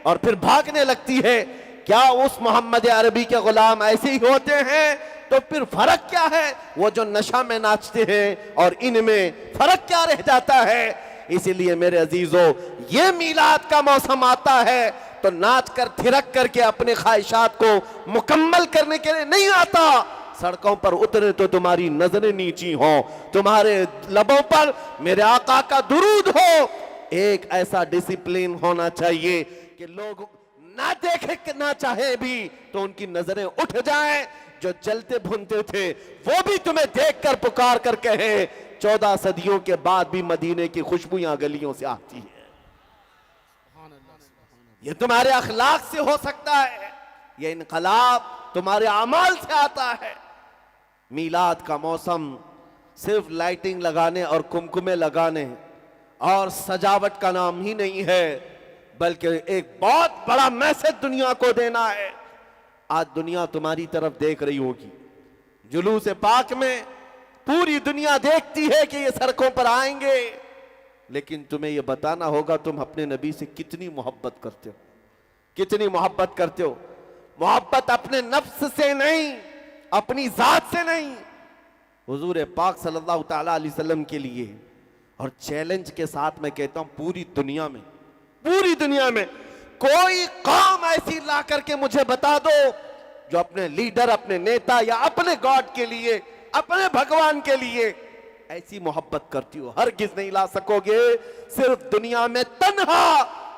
और फिर भागने लगती है। क्या उस मोहम्मद अरबी के गुलाम ऐसे ही होते हैं? तो फिर फर्क क्या है? वो जो नशा में नाचते हैं और इनमें फर्क क्या रह जाता है? इसीलिए मेरे अजीजों, ये मीलाद का मौसम आता है तो नाच कर थिरक करके अपने ख्वाहिशात को मुकम्मल करने के लिए नहीं आता। सड़कों पर उतरे तो तुम्हारी नजरें नीची हो, तुम्हारे लबों पर मेरे आका का दुरूद हो। एक ऐसा डिसिप्लिन होना चाहिए कि लोग ना देखे ना चाहे भी तो उनकी नजरें उठ जाएं। जो चलते भुनते थे वो भी तुम्हें देखकर पुकार कर कहे 14 सदियों के बाद भी मदीने की खुशबुयां गलियों से आती है। ये तुम्हारे अखलाक से हो सकता है, ये इनकलाब तुम्हारे अमाल से आता है। मीलाद का मौसम सिर्फ लाइटिंग लगाने और कुमकुमे लगाने और सजावट का नाम ही नहीं है, बल्कि एक बहुत बड़ा मैसेज दुनिया को देना है। आज दुनिया तुम्हारी तरफ देख रही होगी। जुलूस पाक में पूरी दुनिया देखती है कि ये सड़कों पर आएंगे, लेकिन तुम्हें ये बताना होगा तुम अपने नबी से कितनी मोहब्बत करते हो, कितनी मोहब्बत करते हो। मोहब्बत अपने नफ्स से नहीं, अपनी जात से नहीं, हुजूर पाक सल्लल्लाहु ताला अलैहि वसल्लम के लिए। और चैलेंज के साथ मैं कहता हूं पूरी दुनिया में कोई कौम ऐसी ला करके मुझे बता दो जो अपने लीडर, अपने नेता या अपने गॉड के लिए, अपने भगवान के लिए ऐसी मोहब्बत करती हो। हरगिज़ नहीं ला सकोगे। सिर्फ दुनिया में तन्हा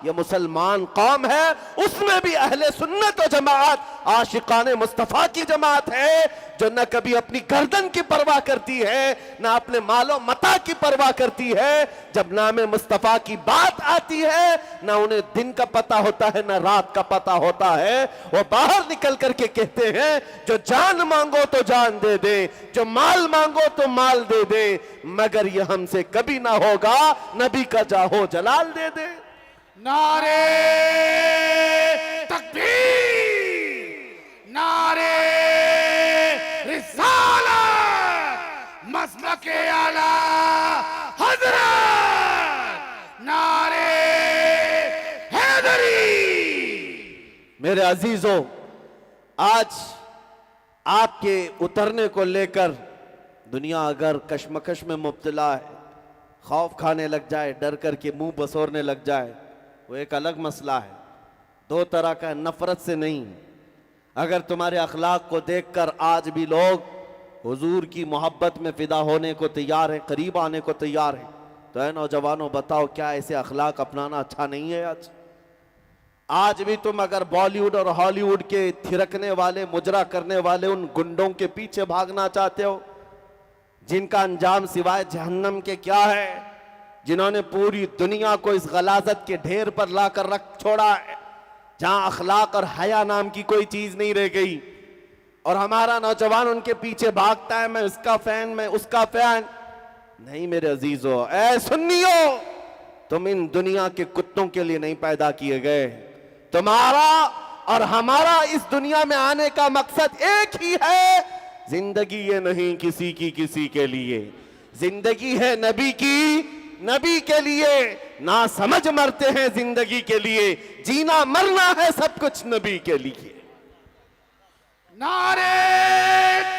ये मुसलमान कौम है, उसमें भी अहले सुन्नत व जमात आशिकाने मुस्तफ़ा की जमात है, जो न कभी अपनी गर्दन की परवाह करती है, न अपने मालो मता की परवाह करती है। जब नामे मुस्तफ़ा की बात आती है, न उन्हें दिन का पता होता है न रात का पता होता है। वो बाहर निकल करके कहते हैं, जो जान मांगो तो जान दे दे, जो माल मांगो तो माल दे दे, मगर ये हमसे कभी ना होगा नबी का जाहो जलाल दे दे। नारे तकबीर, नारे रिसालत, मसलके आला हजरत, नारे हैदरी। मेरे अजीजों, आज आपके उतरने को लेकर दुनिया अगर कश्मकश में मुब्तला है, खौफ खाने लग जाए, डर करके मुंह बसोरने लग जाए, वो एक अलग मसला है। दो तरह का, नफरत से नहीं। अगर तुम्हारे अखलाक को देखकर आज भी लोग हुजूर की मोहब्बत में फिदा होने को तैयार हैं, करीब आने को तैयार हैं, तो ऐ नौजवानों बताओ, क्या ऐसे अखलाक अपनाना अच्छा नहीं है? आज भी तुम अगर बॉलीवुड और हॉलीवुड के थिरकने वाले, मुजरा करने वाले उन गुंडों के पीछे भागना चाहते हो, जिनका अंजाम सिवाय जहन्नम के क्या है, जिन्होंने पूरी दुनिया को इस गलाजत के ढेर पर लाकर रख छोड़ा है, जहां अखलाक और हया नाम की कोई चीज नहीं रह गई, और हमारा नौजवान उनके पीछे भागता है, मैं उसका फैन, मैं उसका फैन। नहीं मेरे अजीजों, ऐ सुन्नियों, तुम इन दुनिया के कुत्तों के लिए नहीं पैदा किए गए। तुम्हारा और हमारा इस दुनिया में आने का मकसद एक ही है, जिंदगी ये नहीं किसी की किसी के लिए, जिंदगी है नबी की, नबी के लिए। ना समझ मरते हैं जिंदगी के लिए, जीना मरना है सब कुछ नबी के लिए। नारे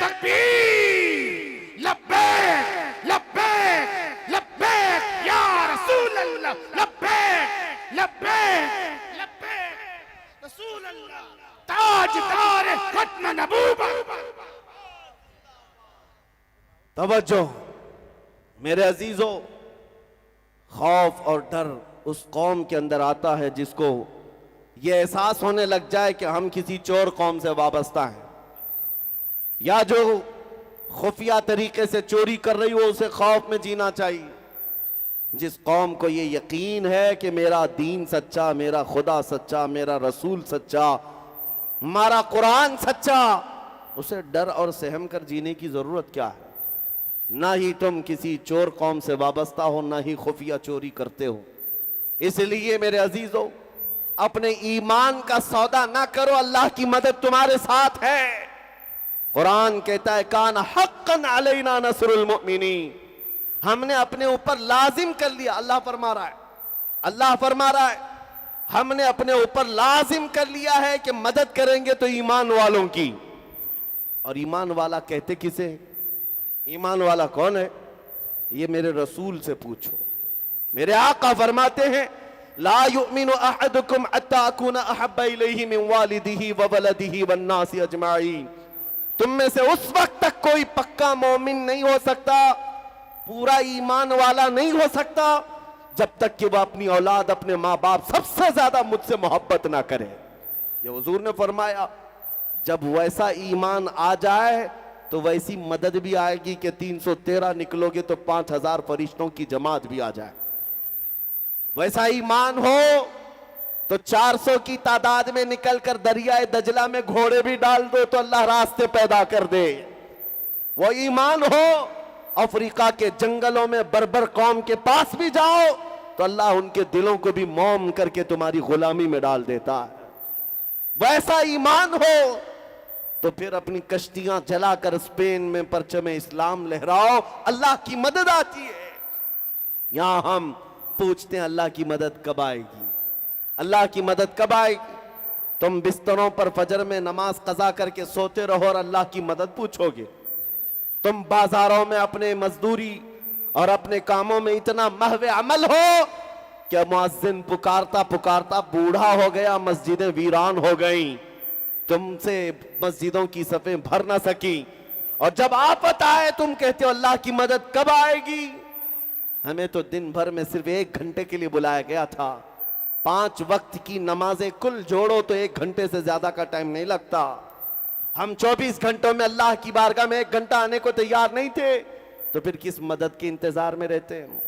तकबीर, लब्बैक लब्बैक लब्बैक या रसूल अल्लाह, लब्बैक लब्बैक लब्बैक रसूल अल्लाह, ताजदार खत्म नबूवत। तवज्जो मेरे अजीजों, खौफ और डर उस कौम के अंदर आता है जिसको ये एहसास होने लग जाए कि हम किसी चोर कौम से वाबस्ता हैं, या जो खुफिया तरीके से चोरी कर रही हो उसे खौफ में जीना चाहिए। जिस कौम को ये यकीन है कि मेरा दीन सच्चा, मेरा खुदा सच्चा, मेरा रसूल सच्चा, हमारा कुरान सच्चा, उसे डर और सहम कर जीने की जरूरत क्या है? ना ही तुम किसी चोर कौम से वाबस्ता हो, ना ही खुफिया चोरी करते हो। इसलिए मेरे अजीजों, अपने ईमान का सौदा ना करो, अल्लाह की मदद तुम्हारे साथ है। कुरान कहता है, कान हक्कन अलैना नसरुल मुमिनीन, हमने अपने ऊपर लाजिम कर लिया। अल्लाह फरमा रहा है, अल्लाह फरमा रहा है, हमने अपने ऊपर लाजिम कर लिया है कि मदद करेंगे तो ईमान वालों की। और ईमान वाला कहते किसे? ईमान वाला कौन है? ये मेरे रसूल से पूछो। मेरे आका फरमाते हैं, ला युमिनु अहदुकुम हत्ता अकूना अहब्बा इलैहि मिन वालिदिही व वलदिही वन नासी अजमाइन। तुम में से उस वक्त तक कोई पक्का मोमिन नहीं हो सकता, पूरा ईमान वाला नहीं हो सकता, जब तक कि वह अपनी औलाद, अपने माँ बाप सबसे ज्यादा मुझसे मोहब्बत ना करे। ये हुजूर ने फरमाया, जब वैसा ईमान आ जाए तो वैसी मदद भी आएगी कि 313 निकलोगे तो 5000 फरिश्तों की जमात भी आ जाए। वैसा ईमान हो तो 400 की तादाद में निकलकर दरियाए दजला में घोड़े भी डाल दो तो अल्लाह रास्ते पैदा कर दे। वो ईमान हो, अफ्रीका के जंगलों में बर्बर कौम के पास भी जाओ तो अल्लाह उनके दिलों को भी मौम करके तुम्हारी गुलामी में डाल देता है। वैसा ईमान हो तो फिर अपनी कश्तियां जलाकर स्पेन में परचम इस्लाम लहराओ, अल्लाह की मदद आती है। यहां हम पूछते हैं, अल्लाह की मदद कब आएगी? अल्लाह की मदद कब आएगी? तुम बिस्तरों पर फजर में नमाज कज़ा करके सोते रहो और अल्लाह की मदद पूछोगे? तुम बाजारों में अपने मजदूरी और अपने कामों में इतना महवे अमल हो कि मुअज्जिन पुकारता पुकारता बूढ़ा हो गया, मस्जिदें वीरान हो गई, तुमसे मस्जिदों की सफ़ें भर ना सकी, और जब आफत आए तुम कहते हो अल्लाह की मदद कब आएगी? हमें तो दिन भर में सिर्फ 1 घंटे के लिए बुलाया गया था, 5 वक्त की नमाजें कुल जोड़ो तो 1 घंटे से ज्यादा का टाइम नहीं लगता। हम 24 घंटों में अल्लाह की बारगाह में 1 घंटा आने को तैयार नहीं थे, तो फिर किस मदद के इंतजार में रहते हैं?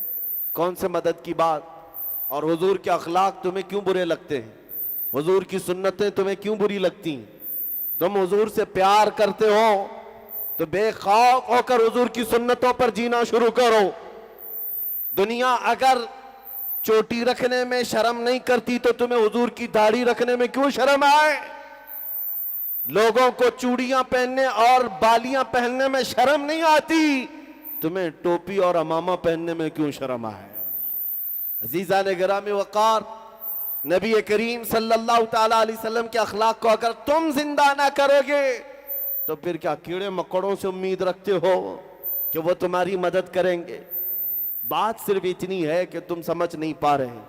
कौन से मदद की बात? और हुजूर के अखलाक तुम्हें क्यों बुरे लगते हैं? हुजूर की सुन्नतें तुम्हें क्यों बुरी लगती हैं? तुम हुजूर से प्यार करते हो तो बेखौफ होकर हुजूर की सुन्नतों पर जीना शुरू करो। दुनिया अगर चोटी रखने में शर्म नहीं करती तो तुम्हें हुजूर की दाढ़ी रखने में क्यों शर्म आए? लोगों को चूड़ियां पहनने और बालियां पहनने में शर्म नहीं आती, तुम्हें टोपी और अमामा पहनने में क्यों शर्म आए? अजीजा ने गिरामी वकार, नबी करीम सल्लल्लाहु ताला अलैहि वसल्लम के अखलाक को अगर तुम जिंदा ना करोगे तो फिर क्या कीड़े मकोड़ों से उम्मीद रखते हो कि वो तुम्हारी मदद करेंगे? बात सिर्फ इतनी है कि तुम समझ नहीं पा रहे हैं,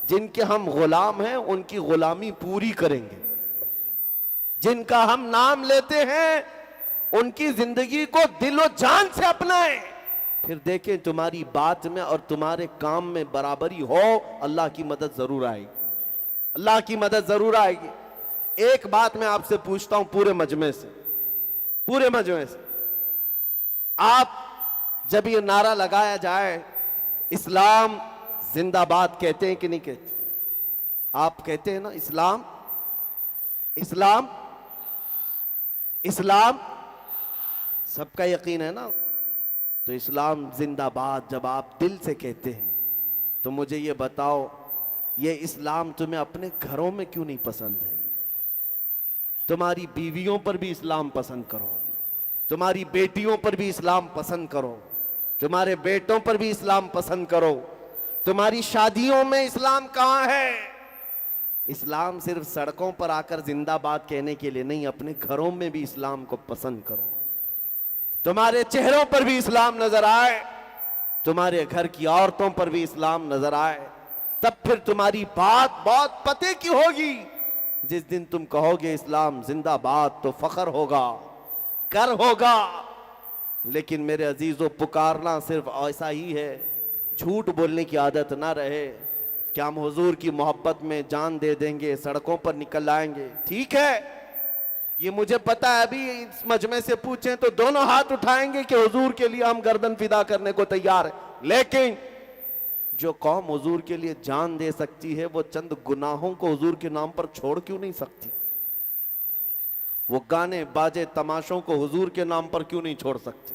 जिनके हम गुलाम हैं उनकी गुलामी पूरी करेंगे, जिनका हम नाम लेते हैं उनकी जिंदगी को दिलो जान से अपनाएं, फिर देखें तुम्हारी बात में और तुम्हारे काम में बराबरी हो, अल्लाह की मदद जरूर आएगी, अल्लाह की मदद जरूर आएगी। एक बात मैं आपसे पूछता हूं पूरे मजमे से, आप जब ये नारा लगाया जाए इस्लाम जिंदाबाद कहते हैं कि नहीं कहते? आप कहते हैं ना इस्लाम, इस्लाम, इस्लाम, सबका यकीन है ना? तो इस्लाम जिंदाबाद जब आप दिल से कहते हैं तो मुझे ये बताओ, ये इस्लाम तुम्हें अपने घरों में क्यों नहीं पसंद है? तुम्हारी बीवियों पर भी इस्लाम पसंद करो, तुम्हारी बेटियों पर भी इस्लाम पसंद करो, तुम्हारे बेटों पर भी इस्लाम पसंद करो, तुम्हारी शादियों में इस्लाम कहां है? इस्लाम सिर्फ सड़कों पर आकर जिंदाबाद कहने के लिए नहीं, अपने घरों में भी इस्लाम को पसंद करो। तुम्हारे चेहरों पर भी इस्लाम नजर आए, तुम्हारे घर की औरतों पर भी इस्लाम नजर आए, तब फिर तुम्हारी बात बहुत पते की होगी। जिस दिन तुम कहोगे इस्लाम जिंदाबाद तो फख्र होगा, कर होगा। लेकिन मेरे अजीजों, पुकारना सिर्फ ऐसा ही है, झूठ बोलने की आदत ना रहे कि हम हुजूर की मोहब्बत में जान दे देंगे, सड़कों पर निकल आएंगे। ठीक है, ये मुझे पता है, अभी इस मजमे से पूछें तो दोनों हाथ उठाएंगे कि हुजूर के लिए हम गर्दन फिदा करने को तैयार हैं। लेकिन जो कौम हुजूर के लिए जान दे सकती है, वो चंद गुनाहों को हुजूर के नाम पर छोड़ क्यों नहीं सकती? वो गाने बाजे तमाशों को हुजूर के नाम पर क्यों नहीं छोड़ सकते?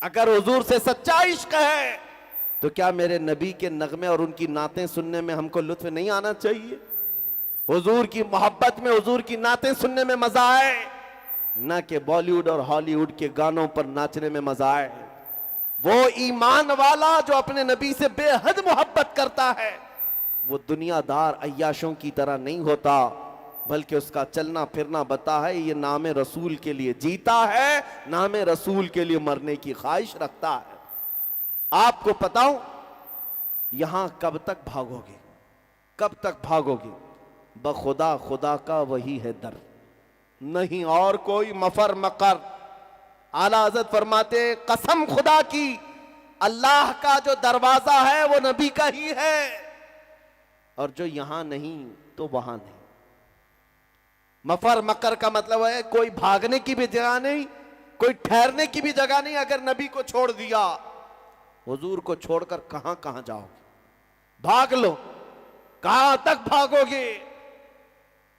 अगर हुजूर से सच्चा इश्क है तो क्या मेरे नबी के नगमे और उनकी नातें सुनने में हमको लुत्फ नहीं आना चाहिए? हुजूर की मोहब्बत में हुजूर की नातें सुनने में मजा आए, ना कि बॉलीवुड और हॉलीवुड के गानों पर नाचने में मजा आए। वो ईमान वाला जो अपने नबी से बेहद मोहब्बत करता है, वो दुनियादार अय्याशों की तरह नहीं होता, बल्कि उसका चलना फिरना बता है ये नाम रसूल के लिए जीता है, नाम रसूल के लिए मरने की ख्वाहिश रखता है। आपको बताऊं, यहां कब तक भागोगे, कब तक भागोगे? बखुदा खुदा का वही है दर, नहीं और कोई मफर मकर। आला हज़रत फरमाते, कसम खुदा की, अल्लाह का जो दरवाजा है वो नबी का ही है, और जो यहां नहीं तो वहां नहीं। मफर मकर का मतलब है कोई भागने की भी जगह नहीं, कोई ठहरने की भी जगह नहीं। अगर नबी को छोड़ दिया, हुजूर को छोड़कर कहां कहां जाओगे? भाग लो, कहां तक भागोगे?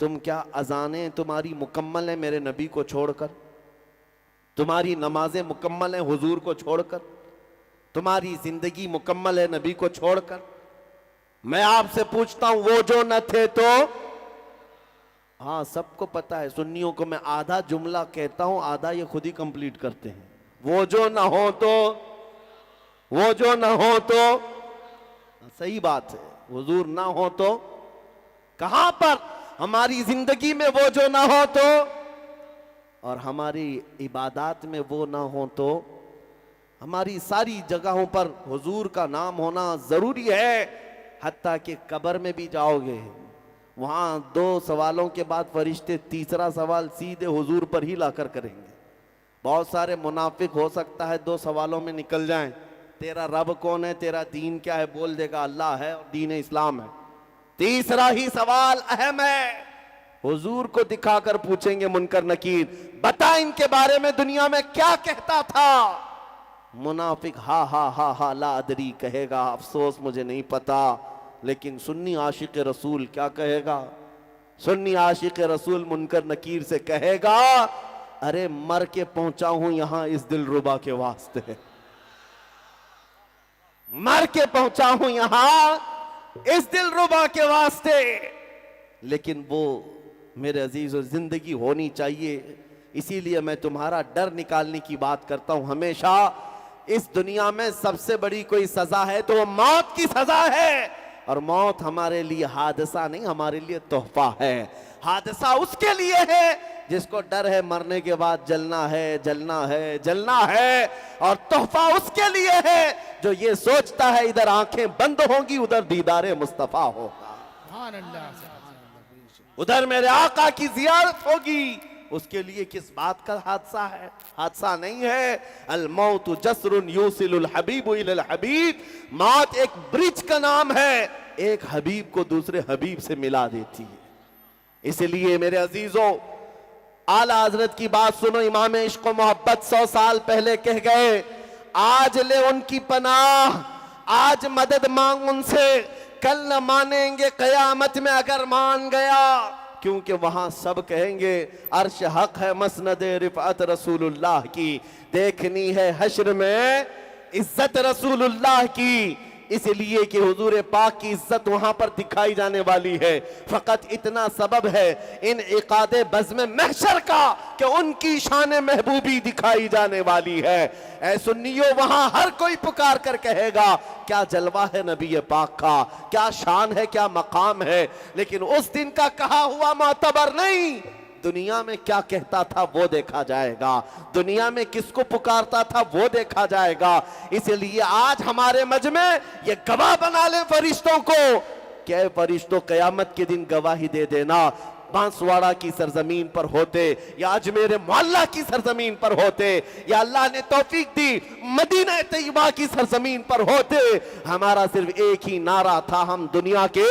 तुम क्या अजानें तुम्हारी मुकम्मल है मेरे नबी को छोड़कर? तुम्हारी नमाजें मुकम्मल है हुजूर को छोड़कर? तुम्हारी जिंदगी मुकम्मल है नबी को छोड़कर? मैं आपसे पूछता हूं, वो जो न थे तो? हाँ, सबको पता है, सुन्नियों को मैं आधा जुमला कहता हूं, आधा ये खुद ही कंप्लीट करते हैं। वो जो न हो तो, वो जो न हो तो, सही बात है, हुजूर ना हो तो कहां पर? हमारी जिंदगी में वो जो ना हो तो, और हमारी इबादत में वो ना हो तो, हमारी सारी जगहों पर हुजूर का नाम होना जरूरी है। हत्ता कि कब्र में भी जाओगे, वहां 2 सवालों के बाद फरिश्ते तीसरा सवाल सीधे हुजूर पर ही लाकर करेंगे। बहुत सारे मुनाफिक हो सकता है 2 सवालों में निकल जाएं, तेरा रब कौन है, तेरा दीन क्या है, बोल देगा अल्लाह है और दीन इस्लाम है। तीसरा ही सवाल अहम है, हुजूर को दिखाकर पूछेंगे मुनकर नकीर, बता इनके बारे में दुनिया में क्या कहता था। मुनाफिक हा हा हा हा ला अदरी कहेगा, अफसोस मुझे नहीं पता। लेकिन सुन्नी आशिक रसूल क्या कहेगा? सुन्नी आशिक रसूल मुनकर नकीर से कहेगा, अरे मर के पहुंचा हूं यहां इस दिलरुबा के वास्ते, मर के पहुंचा हूं यहां इस दिलरुबा के वास्ते। लेकिन वो मेरे अजीज, जिंदगी होनी चाहिए। इसीलिए मैं तुम्हारा डर निकालने की बात करता हूं हमेशा। इस दुनिया में सबसे बड़ी कोई सजा है तो वो मौत की सजा है, और मौत हमारे लिए हादसा नहीं, हमारे लिए तोहफा है। हादसा उसके लिए है जिसको डर है मरने के बाद जलना है, जलना है, जलना है, और तोहफा उसके लिए है जो ये सोचता है इधर आंखें बंद होंगी उधर दीदारे मुस्तफा होगा, सुभान अल्लाह, सुभान अल्लाह। उधर मेरे आका की जियारत होगी। उसके लिए किस बात का हादसा है? हादसा नहीं है। अल मौत जसरुन यूसिलुल हबीबु इलल हबीब, मौत एक ब्रिज का नाम है, एक हबीब को दूसरे हबीब से मिला देती है। इसलिए मेरे अजीजों, आला हजरत की बात सुनो। इमाम इश्क व मोहब्बत 100 साल पहले कह गए, आज ले उनकी पनाह, आज मदद मांग उनसे, कल न मानेंगे कयामत में अगर मान गया। क्योंकि वहां सब कहेंगे अर्श हक है मसनद रिफअत रसूलुल्लाह की, देखनी है हश्र में इज्जत रसूलुल्लाह की। इसलिए कि हुजूर पाक की इज्जत वहां पर दिखाई जाने वाली है। फकत इतना सबब है इन इकादे बज़्म महशर का कि उनकी शान महबूबी दिखाई जाने वाली है। ऐ सुन्नियों, वहां हर कोई पुकार कर कहेगा क्या जलवा है नबी पाक का, क्या शान है, क्या मकाम है। लेकिन उस दिन का कहा हुआ मोतबर नहीं, दुनिया में क्या कहता था वो देखा जाएगा, दुनिया में किसको पुकारता था वो देखा जाएगा। इसलिए आज हमारे मजमे ये गवाह बना ले फरिश्तों को, क्या फरिश्तों कयामत के दिन गवाही दे देना। बांसवाड़ा की सरजमीन पर होते या अजमेर मोहल्ला की सरजमीन पर होते, या अल्लाह ने तौफीक दी मदीना तैयबा की सरजमीन पर होते, हमारा सिर्फ एक ही नारा था, हम दुनिया के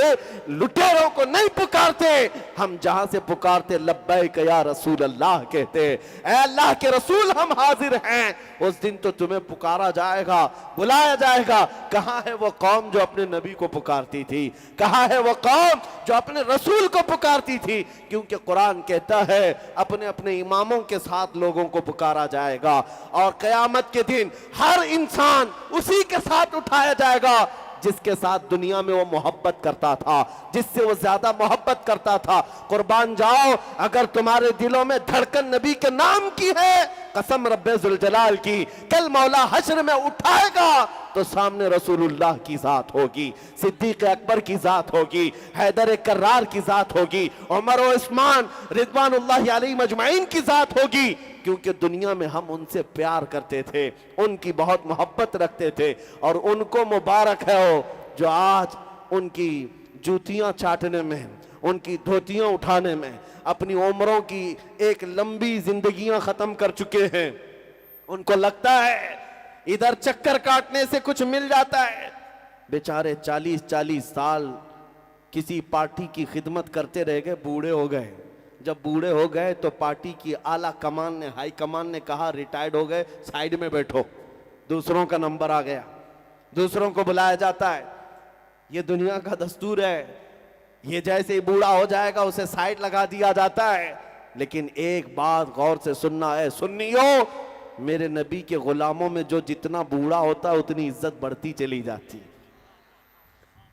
लुटेरों को नहीं पुकारते, हम जहां से पुकारते लब्बैक या रसूल अल्लाह कहते, ऐ अल्लाह के रसूल हम हाजिर हैं। उस दिन तो तुम्हें पुकारा जाएगा, बुलाया जाएगा। कहां है वो कौम जो अपने नबी को पुकारती थी? कहां है वो कौम जो अपने रसूल को पुकारती थी? क्योंकि कुरान कहता है अपने अपने इमामों के साथ लोगों को पुकारा जाएगा, और कयामत के दिन हर इंसान उसी के साथ उठाया जाएगा जिसके साथ दुनिया में वो मोहब्बत करता था, जिससे वो ज्यादा मोहब्बत करता था। कुर्बान जाओ, अगर तुम्हारे दिलों में धड़कन नबी के नाम की है, कसम रब्बे जुल जलाल की, कल मौला हश्र में उठाएगा तो सामने रसूलुल्लाह की जात होगी, सिद्दीक अकबर की जात होगी, हैदर कर्रार की जात होगी, उमर और उस्मान रिदवानुल्लाह अलैहिम अजमाइन की जात होगी। क्योंकि दुनिया में हम उनसे प्यार करते थे, उनकी बहुत मोहब्बत रखते थे, और उनको मुबारक है हो जो आज उनकी जूतियां चाटने में, उनकी धोतियां उठाने में अपनी उम्रों की एक लंबी जिंदगियां खत्म कर चुके हैं। उनको लगता है इधर चक्कर काटने से कुछ मिल जाता है। बेचारे 40-40 साल किसी पार्टी की खिदमत करते रह गए, बूढ़े हो गए। जब बूढ़े हो गए तो पार्टी की आला कमान ने, हाई कमान ने कहा रिटायर्ड हो गए, साइड में बैठो, दूसरों का नंबर आ गया, दूसरों को बुलाया जाता है। ये दुनिया का दस्तूर है। ये जैसे ही बूढ़ा हो जाएगा उसे साइड लगा दिया जाता है। लेकिन एक बात गौर से सुनना है सुन्नियों, मेरे नबी के गुलामों में जो जितना बूढ़ा होता है उतनी इज्जत बढ़ती चली जाती है।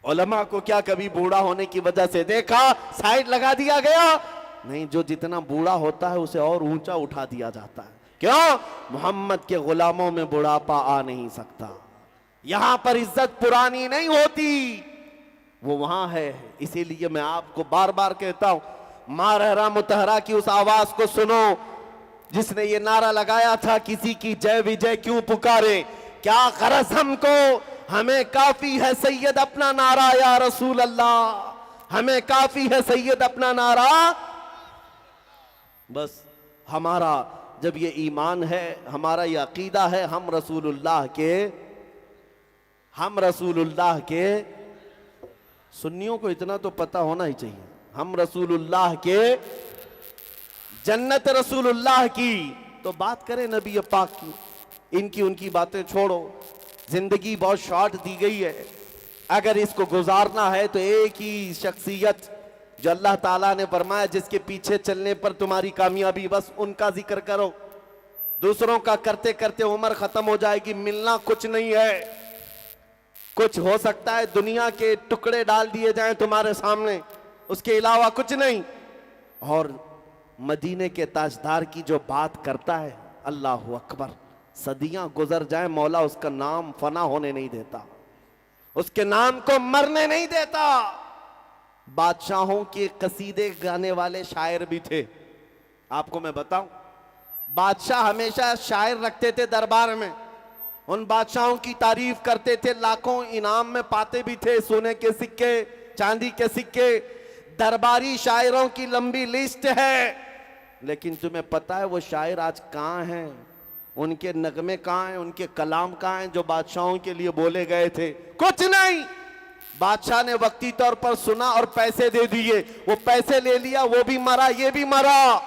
उलमा को क्या कभी बूढ़ा होने की वजह से देखा साइड लगा दिया गया? नहीं, जो जितना बूढ़ा होता है उसे और ऊंचा उठा दिया जाता है। क्यों? मोहम्मद के गुलामों में बुढ़ापा आ नहीं सकता। यहां पर इज्जत पुरानी नहीं होती, वो वहां है। इसीलिए मैं आपको बार बार कहता हूं, मां रहरा मुतहरा की उस आवाज को सुनो जिसने ये नारा लगाया था, किसी की जय विजय क्यों पुकारे, क्या गरज हमको, हमें काफी है सैयद अपना नारा या रसूल अल्लाह, हमें काफी है सैयद अपना नारा। बस हमारा जब ये ईमान है, हमारा ये अकीदा है, हम रसूलुल्लाह के सुन्नियों को इतना तो पता होना ही चाहिए, हम रसूलुल्लाह के, जन्नत रसूलुल्लाह की, तो बात करें नबी पाक की। इनकी उनकी बातें छोड़ो, जिंदगी बहुत शॉर्ट दी गई है, अगर इसको गुजारना है तो एक ही शख्सियत जो अल्लाह ताला ने फरमाया जिसके पीछे चलने पर तुम्हारी कामयाबी, बस उनका जिक्र करो। दूसरों का करते करते उम्र खत्म हो जाएगी, मिलना कुछ नहीं है। कुछ हो सकता है दुनिया के टुकड़े डाल दिए जाएं तुम्हारे सामने, उसके अलावा कुछ नहीं। और मदीने के ताजदार की जो बात करता है, अल्लाह अकबर, सदियां गुजर जाए मौला उसका नाम फना होने नहीं देता, उसके नाम को मरने नहीं देता। बादशाहों के कसीदे गाने वाले शायर भी थे। आपको मैं बताऊं, बादशाह हमेशा शायर रखते थे दरबार में, उन बादशाहों की तारीफ करते थे, लाखों इनाम में पाते भी थे, सोने के सिक्के, चांदी के सिक्के। दरबारी शायरों की लंबी लिस्ट है, लेकिन तुम्हें पता है वो शायर आज कहां हैं? उनके नगमे कहां हैं? उनके कलाम कहां हैं जो बादशाहों के लिए बोले गए थे? कुछ नहीं। बादशाह ने वक्ती तौर पर सुना और पैसे दे दिए, वो पैसे ले लिया, वो भी मरा, ये भी मरा।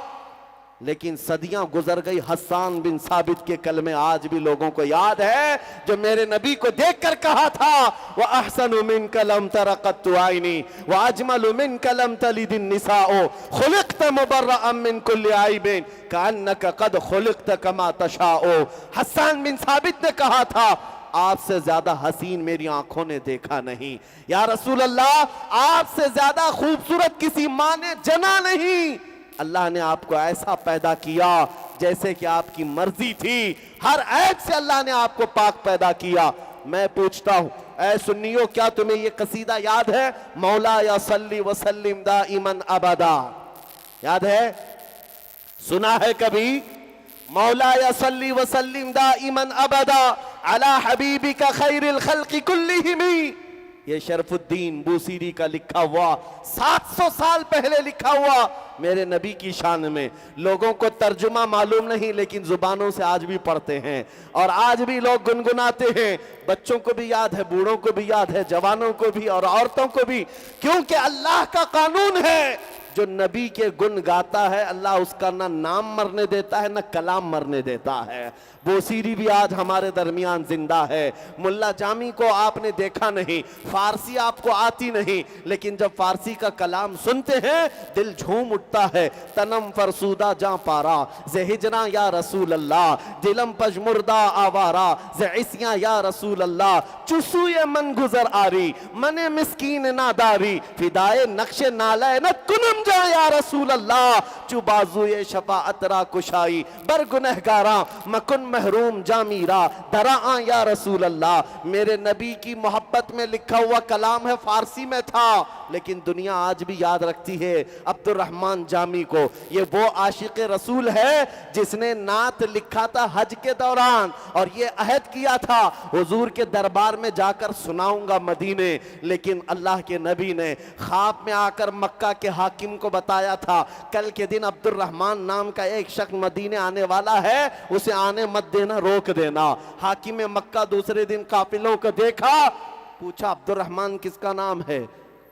लेकिन सदियां गुजर गई, हस्सान बिन साबित के कलमे आज भी लोगों को याद है, जो मेरे नबी को देखकर कहा था, वह अहसनु मिन कलम तरक़त्तु आइनी व अजमलु मिन कलम तलिदिन निसाओ खुलिक़्त मुबर्रअम मिन कुल्लि आइबिन कअन्नका क़द खुलिक़्त कमा तशाओ। हस्सान बिन साबित ने कहा था, आपसे ज्यादा हसीन मेरी आंखों ने देखा नहीं। या रसूल अल्लाह, आपसे ज्यादा खूबसूरत किसी माँ ने जना नहीं। अल्लाह ने आपको ऐसा पैदा किया जैसे कि आपकी मर्जी थी, हर ऐब से अल्लाह ने आपको पाक पैदा किया। मैं पूछता हूं, ऐ सुन्नियों, क्या तुम्हें ये कसीदा याद है? मौला या सल्ली वसल्लिम दाइमन अबदा, याद है? सुना है कभी? मौला या सल्ली वसल्लिम दाइमन अबदा अला हबीबिका खैरिल खल्क़ि कुल्लिहिम। ये शरफुद्दीन बूसीरी का लिखा हुआ, 700 साल पहले लिखा हुआ मेरे नबी की शान में। लोगों को तर्जुमा मालूम नहीं, लेकिन जुबानों से आज भी पढ़ते हैं और आज भी लोग गुनगुनाते हैं। बच्चों को भी याद है, बूढ़ों को भी याद है, जवानों को भी और औरतों को भी, क्योंकि अल्लाह का कानून है, जो नबी के गुण गाता है अल्लाह उसका ना नाम मरने देता है, ना कलाम मरने देता है। बोसीरी भी आज हमारे दरमियान जिंदा है। मुल्ला जामी को आपने देखा नहीं, फारसी आपको आती नहीं, लेकिन जब फारसी का कलाम सुनते हैं दिल झूम उठता है। तनम फरसूदा जा पारा जे हिजना या रसूल अल्लाह, दिलम पजमुर्दा आवारा जे इसिया या रसूल अल्लाह, चुसूए मन गुजर आरी मने मिस्कीन नादारी, फिदाए नक्शे नाले न कुनम जा या रसूल अल्लाह, चु बाजुए शफाअत रा कुशाई बर गुनहगारा मकुन महरूम जामीरा दरा या रसूल अल्लाह। मेरे नबी की मोहब्बत में लिखा हुआ कलाम है, फारसी में था, लेकिन दुनिया आज भी याद रखती है अब्दुर्रहमान जामी को। ये वो आशिक रसूल है जिसने नात लिखा था हज के दौरान और ये अहद किया था हुजूर के दरबार में जाकर सुनाऊंगा मदीने। लेकिन अल्लाह के नबी ने ख्वाब में आकर मक्का के हाकिम को बताया था, कल के दिन अब्दुर्रहमान नाम का एक शख्स मदीने आने वाला है, उसे आने मत देना, रोक देना। हाकिम मक्का दूसरे दिन काफिलों को देखा, पूछा अब्दुर्रहमान किसका नाम है,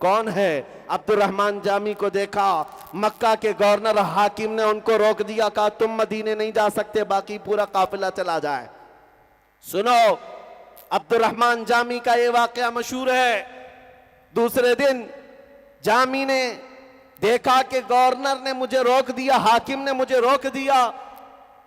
कौन है? अब्दुर्रहमान जामी को देखा, मक्का के गवर्नर हाकिम ने उनको रोक दिया, कहा तुम मदीने नहीं जा सकते, बाकी पूरा काफिला चला जाए। सुनो, अब्दुर्रहमान जामी का ये वाकया मशहूर है। दूसरे दिन जामी ने देखा कि गवर्नर ने मुझे रोक दिया, हाकिम ने मुझे रोक दिया,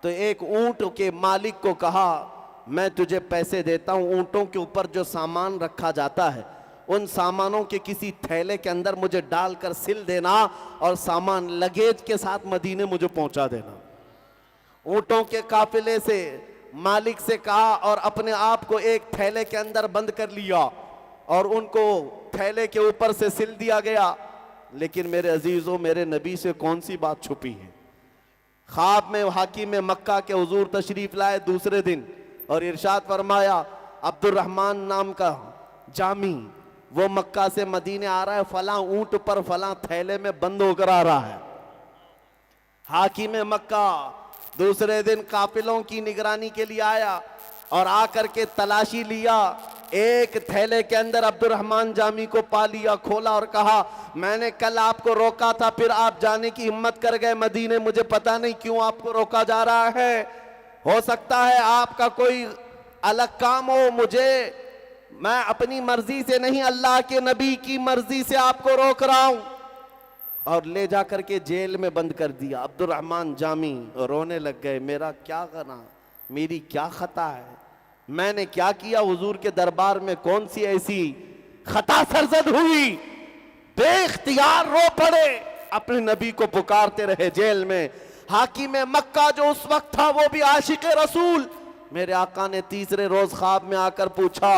तो एक ऊंट के मालिक को कहा मैं तुझे पैसे देता हूं, ऊंटों के ऊपर जो सामान रखा जाता है उन सामानों के किसी थैले के अंदर मुझे डालकर सिल देना और सामान लगेज के साथ मदीने मुझे पहुंचा देना। ऊंटों के काफिले से मालिक से कहा और अपने आप को एक थैले के अंदर बंद कर लिया और उनको थैले के ऊपर से सिल दिया गया। लेकिन मेरे अजीजों, मेरे नबी से कौन सी बात छुपी है? ख्वाब में हाकिम मक्का के हुजूर तशरीफ लाए दूसरे दिन और इरशाद फरमाया अब्दुर्रहमान नाम का जामी वो मक्का से मदीने आ रहा है, फला ऊंट पर फला थैले में बंद होकर आ रहा है। हाकिम मक्का दूसरे दिन काफिलों की निगरानी के लिए आया और आकर के तलाशी लिया एक थैले के अंदर अब्दुर्रहमान जामी को पा लिया, खोला और कहा मैंने कल आपको रोका था, फिर आप जाने की हिम्मत कर गए मदीने, मुझे पता नहीं क्यों आपको रोका जा रहा है। हो सकता है आपका कोई अलग काम हो, मैं अपनी मर्जी से नहीं अल्लाह के नबी की मर्जी से आपको रोक रहा हूं। और ले जा करके जेल में बंद कर दिया। अब्दुर्रहमान जामी रोने लग गए, मेरा क्या करना, मेरी क्या खता है, मैंने क्या किया, हुजूर के दरबार में कौन सी ऐसी खता सरजद हुई। बेख्तियार रो पड़े, अपने नबी को पुकारते रहे जेल में। हाकिम मक्का जो उस वक्त था वो भी आशिक रसूल, मेरे आका ने तीसरे रोज ख्वाब में आकर पूछा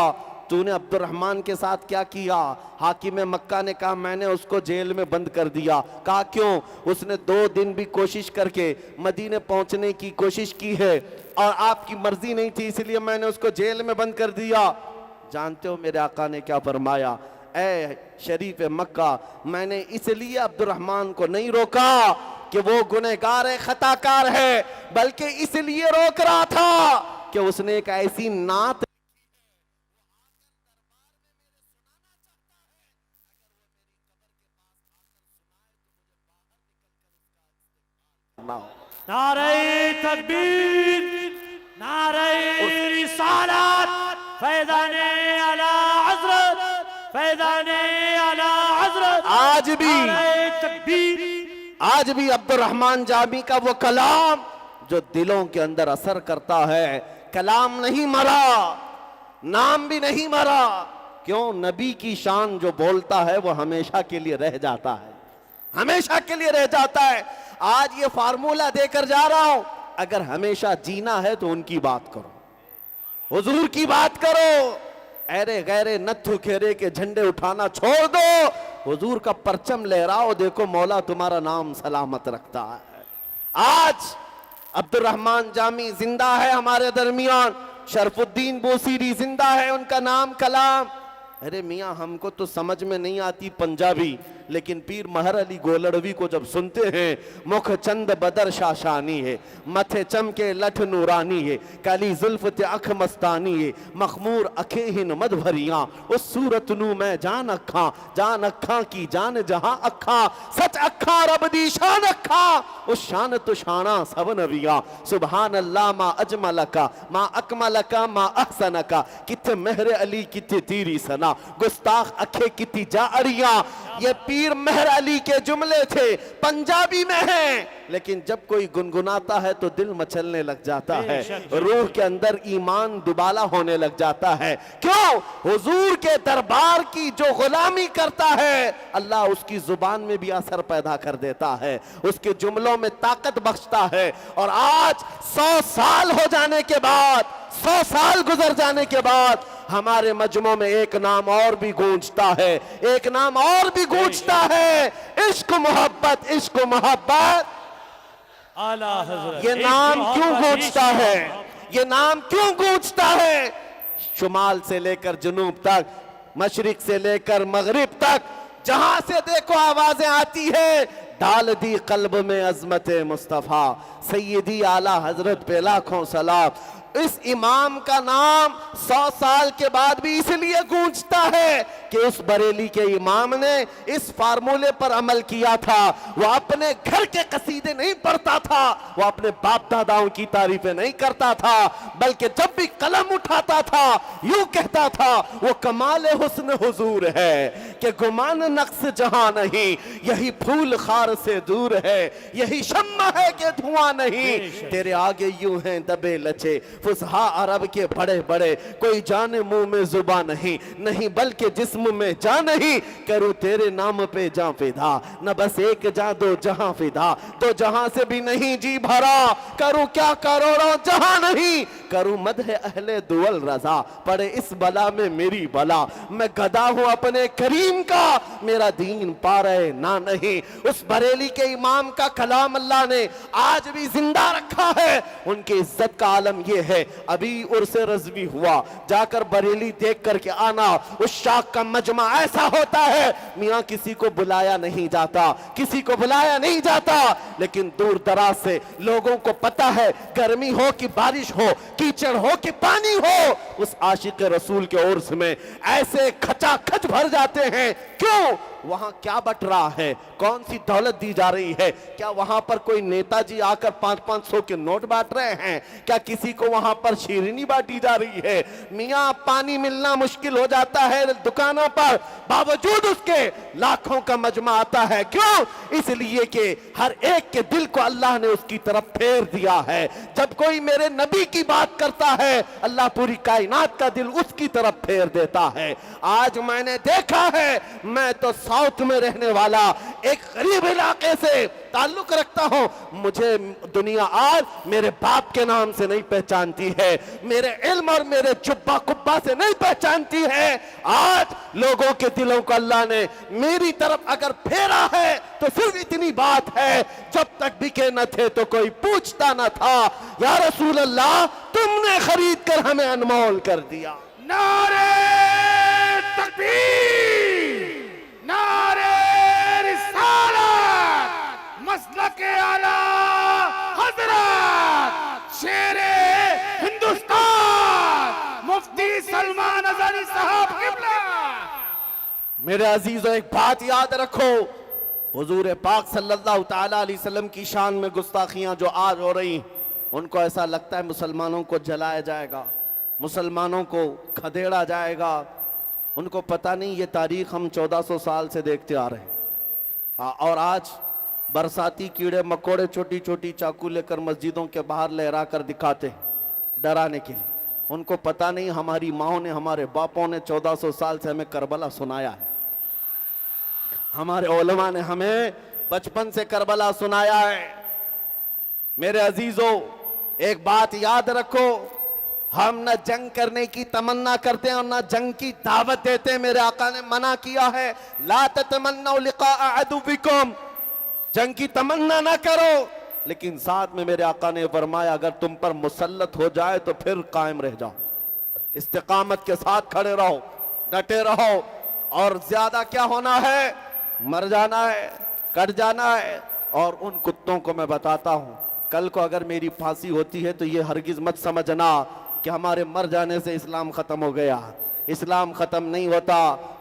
तूने अब्दुर्रहमान के साथ क्या किया। हाकिम मक्का ने कहा मैंने उसको जेल में बंद कर दिया। कहा क्यों? उसने 2 दिन भी कोशिश करके मदीने पहुंचने की कोशिश की है और आपकी मर्जी नहीं थी, इसलिए मैंने उसको जेल में बंद कर दिया। जानते हो मेरे आका ने क्या फरमाया? ए शरीफ मक्का, मैंने इसलिए अब्दुर्रहमान को नहीं रोका कि वो गुनहगार है, खताकार है, बल्कि इसलिए रोक रहा था कि उसने एक ऐसी नात नारे तकबीर, नारे रिसालत, फैज़ाने आला हज़रत, फैज़ाने आला हज़रत। आज भी अब्दुर्रहमान जामी का वो कलाम जो दिलों के अंदर असर करता है, कलाम नहीं मरा, नाम भी नहीं मरा। क्यों? नबी की शान जो बोलता है वो हमेशा के लिए रह जाता है, हमेशा के लिए रह जाता है। आज ये फार्मूला देकर जा रहा हूं, अगर हमेशा जीना है तो उनकी बात करो, हुजूर की बात करो, ऐरे गैरे नत्थु खेरे के झंडे उठाना छोड़ दो, हुजूर का परचम लहराओ, देखो मौला तुम्हारा नाम सलामत रखता है। आज अब्दुर्रहमान जामी जिंदा है हमारे दरमियान, शरफुद्दीन बोसीरी जिंदा है, उनका नाम कलाम। अरे मियाँ हमको तो समझ में नहीं आती पंजाबी, लेकिन पीर महर अली गोलड़वी को जब सुनते हैं, मुख चंद बदर शाशानी है, मथे चमके लठ नूरानी है, काली जुल्फ ते अख मस्तानी है, मखमूर अखे हिन मद भरियां, उस सूरत नू मैं जान अखा की जान जहां अखा, सच अखा रब दी शान अखा, उस शान तो शाना सब नबियां, सुभान अल्लाह मा अजमलका मा अकमलका मा अहसनका, किथे महर अली किथे तीरी सना, गुस्ताख अखे किती जा अड़ियां। ये पीर महर अली के जुमले थे, पंजाबी में हैं, लेकिन जब कोई गुनगुनाता है तो दिल मचलने लग जाता है, रूह के अंदर ईमान दुबाला होने लग जाता है। क्यों? हुजूर के दरबार की जो गुलामी करता है, अल्लाह उसकी जुबान में भी असर पैदा कर देता है, उसके जुमलों में ताकत बख्शता है। और आज 100 साल हो जाने के बाद, 100 साल गुजर जाने के बाद हमारे मजमों में एक नाम और भी गूंजता है, एक नाम और भी गूंजता है, इश्क मोहब्बत, इश्क मोहब्बत। आला हज़रत। ये नाम क्यों गूंजता है? ये नाम क्यों गूंजता है? शुमाल से लेकर जुनूब तक, मशरिक से लेकर मगरिब तक, जहां से देखो आवाजें आती है, डाल दी कल्ब में अजमत मुस्तफा, सैयदी आला हजरत पे लाखों सलाम। इस इमाम का नाम 100 साल के बाद भी इसलिए गूंजता है कि उस बरेली के इमाम ने इस फार्मूले पर अमल किया था। वो अपने घर के कसीदे नहीं पढ़ता था, वो अपने बाप दादाओं की तारीफें नहीं करता था, बल्कि जब भी कलम उठाता था यूं कहता था वो कमाल हुस्न हुजूर है कि गुमान नक्स जहां नहीं, यही फूल खार से दूर है, यही शम्मा है कि धुआं नहीं, तेरे आगे यूं हैं दबे लचे फुसहा अरब के बड़े बड़े, कोई जाने मुंह में जुबा नहीं, नहीं बल्कि जिस्म में जा नहीं, करूं तेरे नाम पे जा फिदा, न बस एक जा दो जहां फिदा, तो जहां से भी नहीं जी भरा, करूं क्या करोड़ों जहां नहीं, करूं मदह अहले दुअल रजा, पड़े इस बला में मेरी बला, मैं गदा हूं अपने करीम का, मेरा दीन पा रहे ना नहीं। उस बरेली के इमाम का कलाम अल्लाह ने आज भी जिंदा रखा है। उनकी इज्जत का आलम यह हैं अभी उर्से रज़वी हुआ, जाकर बरेली देख करके आना। उस शाख का मजमा ऐसा होता है, मियाँ किसी को बुलाया नहीं जाता, किसी को बुलाया नहीं जाता, लेकिन दूर दराज से लोगों को पता है, गर्मी हो कि बारिश हो, कीचड़ हो कि पानी हो, उस आशिक रसूल के उर्स में ऐसे खचाखच भर जाते हैं। क्यों? वहां क्या बट रहा है? कौन सी दौलत दी जा रही है? क्या वहां पर कोई नेताजी आकर 500-500 के नोट बांट रहे हैं? क्या किसी को वहां पर शीरनी बांटी जा रही है? मियां पानी मिलना मुश्किल हो जाता है दुकानों पर, बावजूद उसके लाखों का मजमा आता है। क्यों? इसलिए कि हर एक के दिल को अल्लाह ने उसकी तरफ फेर दिया है। जब कोई मेरे नबी की बात करता है, अल्लाह पूरी कायनात का दिल उसकी तरफ फेर देता है। आज मैंने देखा है, मैं तो साउथ में रहने वाला एक गरीब इलाके से ताल्लुक रखता हूं, मुझे दुनिया आज मेरे बाप के नाम से नहीं पहचानती है, मेरे इल्म और मेरे जुब्बा कुब्बा से नहीं पहचानती है। आज लोगों के दिलों को अल्लाह ने मेरी तरफ अगर फेरा है तो सिर्फ इतनी बात है, जब तक बिके न थे तो कोई पूछता न था, या रसूल अल्लाह तुमने खरीद कर हमें अनमोल कर दिया। नारे तकबीर, नारे रिसालत, मसलके आला हजरत शेरे हिंदुस्तान मुफ्ती सलमान अज़हरी साहब किबला। मेरे अजीजों, एक बात याद रखो, हुजूर पाक सल्लल्लाहु ताला अलैहि वसल्लम की शान में गुस्ताखियां जो आज हो रही, उनको ऐसा लगता है मुसलमानों को जलाया जाएगा, मुसलमानों को खदेड़ा जाएगा। उनको पता नहीं ये तारीख हम 1400 साल से देखते आ रहे हैं। और आज बरसाती कीड़े मकोड़े छोटी छोटी चाकू लेकर मस्जिदों के बाहर लहरा कर दिखाते हैं डराने के लिए। उनको पता नहीं हमारी माओं ने, हमारे बापों ने 1400 साल से हमें करबला सुनाया है, हमारे उलमा ने हमें बचपन से करबला सुनाया है। मेरे अजीजों, एक बात याद रखो, हम न जंग करने की तमन्ना करते हैं और न जंग की दावत देते हैं। मेरे आका ने मना किया है, ला ततमन्नौ लिक़ा अदुविकुम, जंग की तमन्ना ना करो, लेकिन साथ में मेरे आका ने फरमाया अगर तुम पर मुसल्लत हो जाए तो फिर कायम रह जाओ, इस्तिकामत के साथ खड़े रहो, डटे रहो। और ज्यादा क्या होना है? मर जाना है, कट जाना है। और उन कुत्तों को मैं बताता हूं, कल को अगर मेरी फांसी होती है तो ये हरगिज मत समझना कि हमारे मर जाने से इस्लाम खत्म हो गया। इस्लाम खत्म नहीं होता।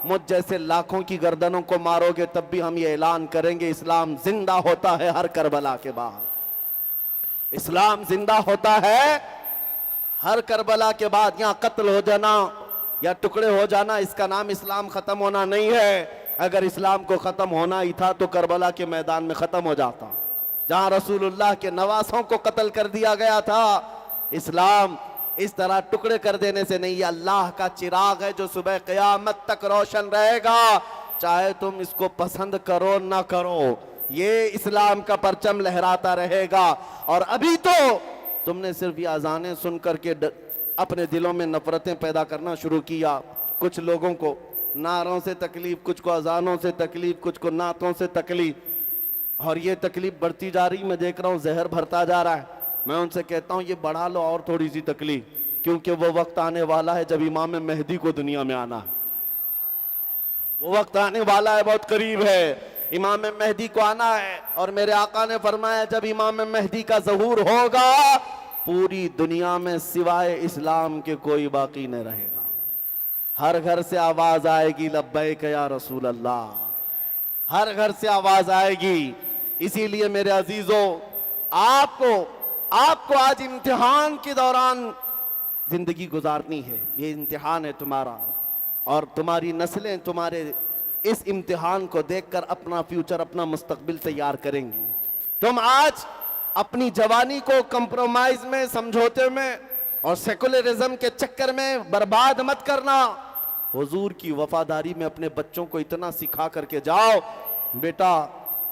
मुझ जैसे लाखों की गर्दनों को मारोगे तब भी हम ये ऐलान करेंगे, इस्लाम जिंदा होता है हर करबला के बाद, इस्लाम जिंदा होता है हर करबला के बाद। यहां कत्ल हो जाना या टुकड़े हो जाना, इसका नाम इस्लाम खत्म होना नहीं है। अगर इस्लाम को खत्म होना ही था तो करबला के मैदान में खत्म हो जाता, जहां रसूलुल्लाह के नवासों को कत्ल कर दिया गया था। इस्लाम इस तरह टुकड़े कर देने से नहीं, ये अल्लाह का चिराग है जो सुबह क़यामत तक रोशन रहेगा, चाहे तुम इसको पसंद करो ना करो, ये इस्लाम का परचम लहराता रहेगा। और अभी तो तुमने सिर्फ ये अजानें सुन करके अपने दिलों में नफरतें पैदा करना शुरू किया। कुछ लोगों को नारों से तकलीफ, कुछ को अजानों से तकलीफ, कुछ को नातों से तकलीफ, और ये तकलीफ बढ़ती जा रही। मैं देख रहा हूँ जहर भरता जा रहा है। मैं उनसे कहता हूँ ये बढ़ा लो और थोड़ी सी तकलीफ, क्योंकि वो वक्त आने वाला है जब इमाम मेहदी को दुनिया में आना है। वो वक्त आने वाला है, बहुत करीब है, इमाम मेहदी को आना है। और मेरे आका ने फरमाया जब इमाम मेहदी का ज़हूर होगा, पूरी दुनिया में सिवाय इस्लाम के कोई बाकी नहीं रहेगा। हर घर से आवाज आएगी लब्बैक या रसूल अल्लाह, हर घर से आवाज आएगी। इसीलिए मेरे अजीजों, आपको आज इम्तिहान के दौरान जिंदगी गुजारनी है। ये इम्तिहान है तुम्हारा, और तुम्हारी नस्लें तुम्हारे इस इम्तिहान को देखकर अपना फ्यूचर, अपना मुस्तकबिल तैयार करेंगी। तुम आज अपनी जवानी को कंप्रोमाइज में, समझौते में और सेकुलरिज्म के चक्कर में बर्बाद मत करना। हुजूर की वफादारी में अपने बच्चों को इतना सिखा करके जाओ, बेटा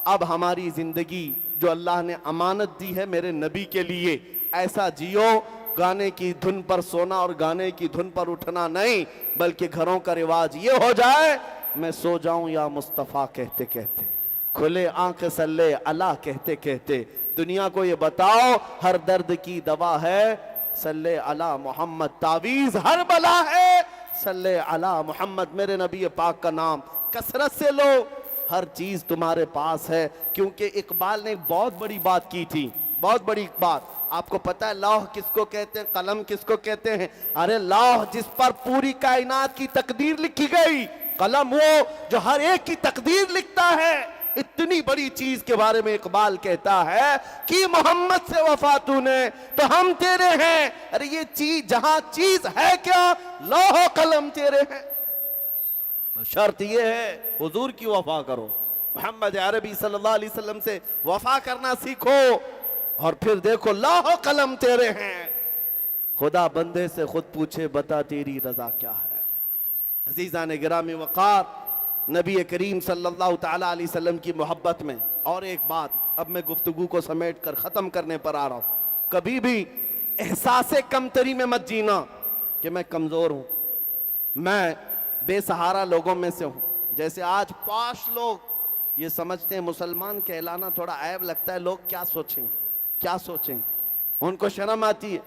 अब हमारी जिंदगी जो अल्लाह ने अमानत दी है मेरे नबी के लिए, ऐसा जियो, गाने की धुन पर सोना और गाने की धुन पर उठना नहीं, बल्कि घरों का रिवाज ये हो जाए, मैं सो जाऊं या मुस्तफ़ा कहते कहते, खुले आंख सल्ले अला कहते कहते। दुनिया को ये बताओ हर दर्द की दवा है सल्ले अला मोहम्मद, तावीज़ हर बला है, सल्ले अला मोहम्मद, मेरे नबी पाक का नाम कसरत से लो, हर चीज़ तुम्हारे पास है। क्योंकि इकबाल ने एक बहुत बड़ी बात की थी, बहुत बड़ी बात। आपको पता है लौह किसको कहते हैं, कलम किसको कहते हैं? अरे लौह जिस पर पूरी कायनात की तकदीर लिखी गई, कलम वो जो हर एक की तकदीर लिखता है। इतनी बड़ी चीज के बारे में इकबाल कहता है कि मोहम्मद से वफा तूने तो हम तेरे हैं। अरे ये चीज, जहां चीज है क्या, लौह कलम तेरे हैं। शर्त ये है हुजूर की वफा करो, मोहम्मद अरबी सल्लल्लाहु अलैहि वसल्लम से वफा करना सीखो, और फिर देखो लौह कलम तेरे हैं। खुदा बंदे से खुद पूछे बता तेरी रजा क्या है। अजीज़ान गिरामी वक़ार, नबी करीम सल्लल्लाहु ताला अलैहि वसल्लम की मोहब्बत में और एक बात, अब मैं गुफ्तगू को समेट कर ख़त्म करने पर आ रहा हूँ। कभी भी एहसास कमतरी में मत जीना कि मैं कमज़ोर हूँ, मैं बेसहारा लोगों में से हूँ। जैसे आज पाश लोग ये समझते हैं मुसलमान कहलाना थोड़ा ऐब लगता है, लोग क्या सोचेंगे, क्या सोचेंगे, उनको शर्म आती है।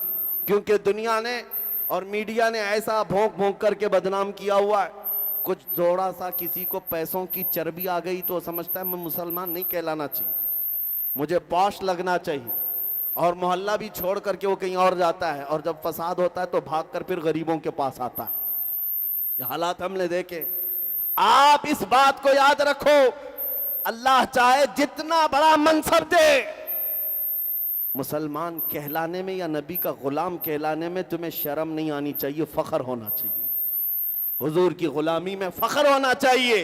क्योंकि दुनिया ने और मीडिया ने ऐसा भोंक भोंक करके बदनाम किया हुआ है। कुछ थोड़ा सा किसी को पैसों की चर्बी आ गई तो समझता है मैं मुसलमान नहीं कहलाना चाहिए, मुझे पॉश लगना चाहिए, और मोहल्ला भी छोड़ करके वो कहीं और जाता है, और जब फसाद होता है तो भाग कर फिर गरीबों के पास आता है। ये हालात हमने देखे। आप इस बात को याद रखो, अल्लाह चाहे जितना बड़ा मनसब दे, मुसलमान कहलाने में या नबी का गुलाम कहलाने में तुम्हें शर्म नहीं आनी चाहिए, फख्र होना चाहिए। हुजूर की गुलामी में फख्र होना चाहिए।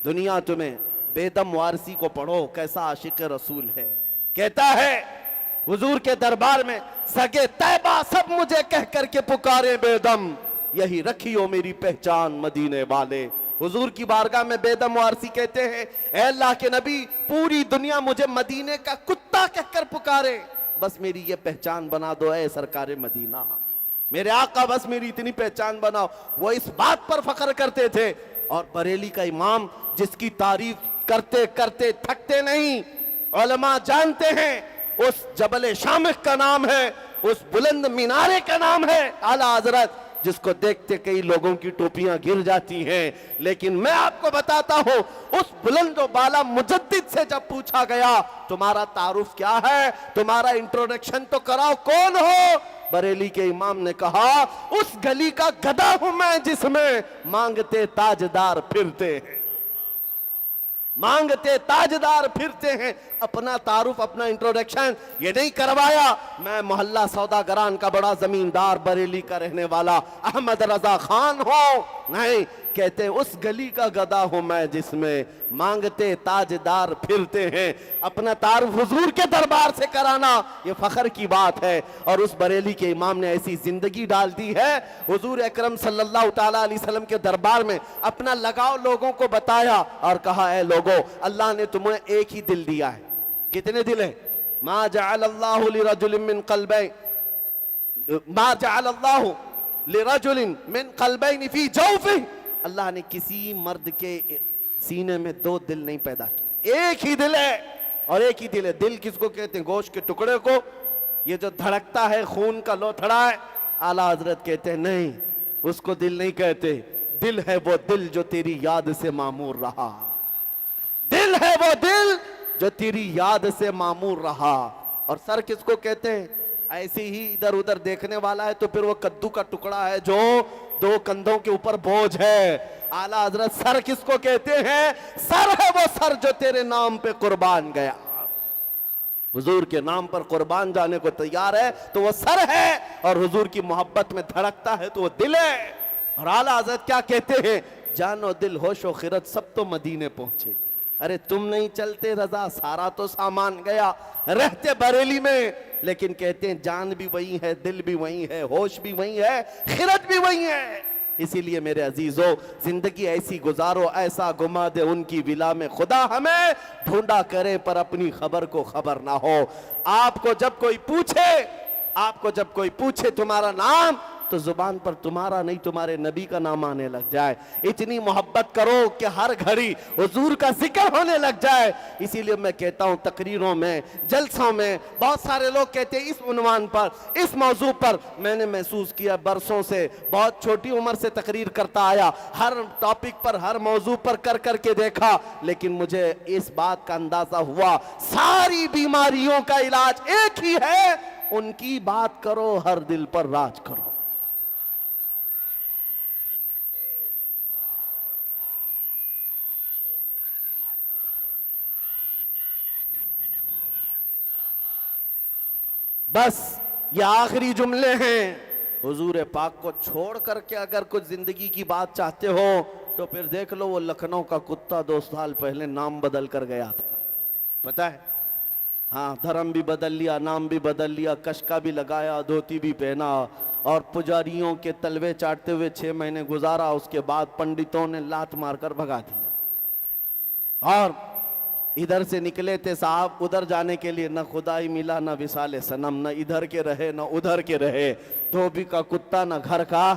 दुनिया तुम्हें बेदम वारसी को पढ़ो, कैसा आशिक रसूल है। कहता है हुजूर के दरबार में, सगे तैबा सब मुझे कह करके पुकारे बेदम, यही रखियो मेरी पहचान मदीने वाले। हुजूर की बारगाह में बेदम वारसी कहते हैं, ऐ अल्लाह के नबी, पूरी दुनिया मुझे मदीने का कुत्ता कहकर पुकारे, बस मेरी ये पहचान बना दो ऐ सरकारे मदीना, मेरे आका बस मेरी इतनी पहचान बनाओ। वो इस बात पर फख्र करते थे। और बरेली का इमाम जिसकी तारीफ करते करते थकते नहीं, उलमा जानते हैं उस जबल शामिख का नाम है, उस बुलंद मीनारे का नाम है आला हजरत, जिसको देखते कई लोगों की टोपियां गिर जाती हैं। लेकिन मैं आपको बताता हूं, उस बुलंद बाला मुजद्दिद से जब पूछा गया तुम्हारा तारुफ क्या है, तुम्हारा इंट्रोडक्शन तो कराओ, कौन हो? बरेली के इमाम ने कहा, उस गली का गधा हूं मैं जिसमें मांगते ताजदार फिरते हैं, मांगते ताजदार फिरते हैं। अपना तारुफ, अपना इंट्रोडक्शन ये नहीं करवाया, मैं मोहल्ला सौदागरान का बड़ा जमींदार बरेली का रहने वाला अहमद रजा खान हूं, नहीं, कहते उस गली का गधा हूं मैं जिसमें मांगते ताजदार फिरते हैं। अपना तारुफ हुजूर के दरबार से कराना ये फख्र की बात है। और उस बरेली के इमाम ने ऐसी जिंदगी डाल दी है, हुजूर अकरम सल्लल्लाहु ताला अलैहि वसल्लम के दरबार में अपना लगाव लोगों को बताया और कहा, ऐ लोगों, अल्लाह ने तुम्हें एक ही दिल दिया है। कितने दिल है? मा जअलल्लाहु लिरजुलिन मिन क़ल्बैन, मा जअलल्लाहु लिरजुलिन मिन क़ल्बैन फी जौफ़िही, अल्लाह ने किसी मर्द के सीने में दो दिल नहीं पैदा किए, एक ही दिल है। और एक ही दिल है। दिल किसको कहते हैं? गोश्त के टुकड़े को, ये जो धड़कता है, खून का लोथड़ा है। आला हजरत कहते हैं नहीं, उसको दिल नहीं कहते, दिल है वो दिल जो तेरी याद से मामूर रहा, दिल है वो दिल जो तेरी याद से मामूर रहा। और सर किसको कहते हैं? ऐसे ही इधर उधर देखने वाला है तो फिर वो कद्दू का टुकड़ा है जो दो कंधों के ऊपर बोझ है। आला हजरत सर किसको कहते हैं? सर है वो सर जो तेरे नाम पे कुर्बान गया, हुजूर के नाम पर कुर्बान जाने को तैयार है तो वो सर है। और हुजूर की मोहब्बत में धड़कता है तो वो दिल है। और आला हजरत क्या कहते हैं? जानो दिल होशो खिरत सब तो मदीने पहुंचे। अरे तुम नहीं चलते रजा, सारा तो सामान गया, रहते बरेली में, लेकिन कहते हैं जान भी वही है, दिल भी वही है, होश भी वही है, खिरत भी वही है। इसीलिए मेरे अजीजों, जिंदगी ऐसी गुजारो, ऐसा घुमा दे उनकी विला में खुदा हमें, ढूंढा करे पर अपनी खबर को खबर ना हो। आपको जब कोई पूछे तुम्हारा नाम, तो जुबान पर तुम्हारा नहीं तुम्हारे नबी का नाम आने लग जाए। इतनी मोहब्बत करो कि हर घड़ी हुजूर का जिक्र होने लग जाए। इसीलिए मैं कहता हूं तकरीरों में, जलसों में बहुत सारे लोग कहते हैं इस उन्वान पर, इस मौजू पर। मैंने महसूस किया बरसों से, बहुत छोटी उम्र से तकरीर करता आया, हर टॉपिक पर, हर मौजू पर कर करके देखा, लेकिन मुझे इस बात का अंदाजा हुआ सारी बीमारियों का इलाज एक ही है, उनकी बात करो, हर दिल पर राज करो। बस ये आखिरी जुमले हैं। हुजूर पाक को छोड़ करके अगर कुछ जिंदगी की बात चाहते हो तो फिर देख लो, वो लखनऊ का कुत्ता 2 साल पहले नाम बदल कर गया था, पता है? हाँ, धर्म भी बदल लिया, नाम भी बदल लिया, कशका भी लगाया, धोती भी पहना और पुजारियों के तलवे चाटते हुए 6 महीने गुजारा। उसके बाद पंडितों ने लात मारकर भगा दिया और इधर से निकले थे साहब उधर जाने के लिए, न खुदा ही मिला न विसाले सनम, न इधर के रहे न उधर के रहे, धोबी का कुत्ता न घर का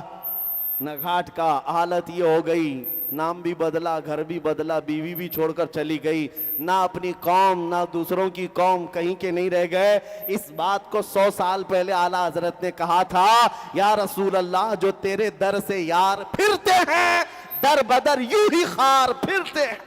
न घाट का। हालत ये हो गई, नाम भी बदला, घर भी बदला, बीवी भी छोड़कर चली गई, ना अपनी कौम ना दूसरों की कौम, कहीं के नहीं रह गए। इस बात को 100 साल पहले आला हजरत ने कहा था, या रसूल अल्लाह जो तेरे दर से यार फिरते हैं, दर बदर यूं ही खार फिरते हैं,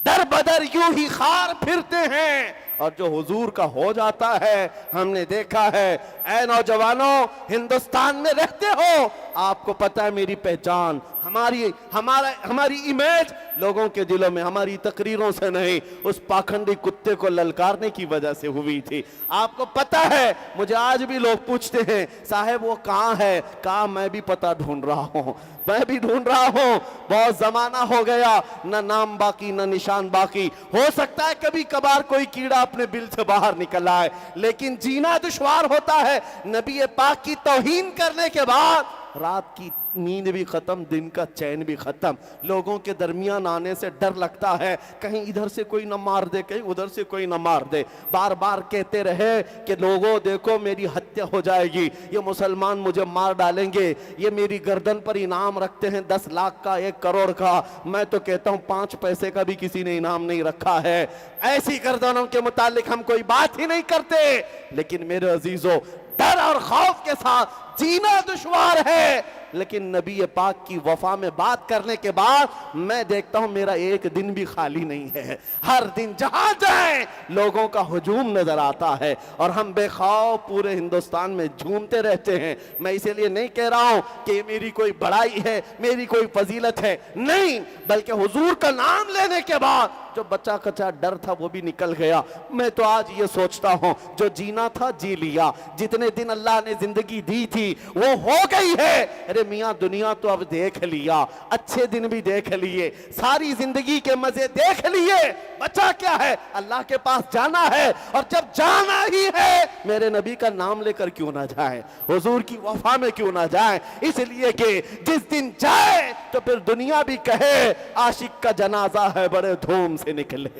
दर बदर यूं ही खार फिरते हैं। और जो हुजूर का हो जाता है, हमने देखा है। ऐ नौजवानों, हिंदुस्तान में रहते हो, आपको पता है मेरी पहचान, हमारी इमेज लोगों के दिलों में हमारी तकरीरों से नहीं, उस पाखंडी कुत्ते को ललकारने की वजह से हुई थी। आपको पता है, मुझे आज भी लोग पूछते हैं साहब वो कहाँ है, कहाँ मैं भी पता ढूंढ रहा हूँ, मैं भी ढूंढ रहा हूँ। बहुत जमाना हो गया, न नाम बाकी न निशान बाकी। हो सकता है कभी कभार कोई कीड़ा अपने बिल से बाहर निकल आए, लेकिन जीना दुश्वार होता है। नबी पाक की तौहीन करने के बाद रात की नींद भी खत्म, दिन का चैन भी खत्म। लोगों के दरमियान आने से डर लगता है, कहीं इधर से कोई न मार दे, कहीं उधर से कोई न मार दे। बार बार कहते रहे कि लोगों देखो मेरी हत्या हो जाएगी, ये मुसलमान मुझे मार डालेंगे, ये मेरी गर्दन पर इनाम रखते हैं 10 लाख का, 1 करोड़ का। मैं तो कहता हूं 5 पैसे का भी किसी ने इनाम नहीं रखा है। ऐसी गर्दनों के मुतालिक हम कोई बात ही नहीं करते। लेकिन मेरे अजीजों, डर और खौफ के साथ जीना दुश्वार है, लेकिन नबी पाक की वफा में बात करने के बाद मैं देखता हूं मेरा एक दिन भी खाली नहीं है। हर दिन जहां जाए लोगों का हुजूम नजर आता है और हम बेखौफ पूरे हिंदुस्तान में झूमते रहते हैं। मैं इसीलिए नहीं कह रहा हूं कि मेरी कोई बड़ाई है, मेरी कोई फजीलत है, नहीं, बल्कि हुजूर का नाम लेने के बाद जो बच्चा कच्चा डर था वो भी निकल गया। मैं तो आज ये सोचता हूं जो जीना था जी लिया, जितने दिन अल्लाह ने जिंदगी दी थी वो हो गई है। अरे मियां दुनिया तो अब देख लिया, अच्छे दिन भी देख लिए, सारी जिंदगी के मजे देख लिए, बचा क्या है? अल्लाह के पास जाना है, और जब जाना ही है मेरे नबी का नाम लेकर क्यों ना जाए, हुजूर की वफा में क्यों ना जाए। इसलिए कि जिस दिन जाए तो फिर दुनिया भी कहे आशिक का जनाजा है बड़े धूम से निकले।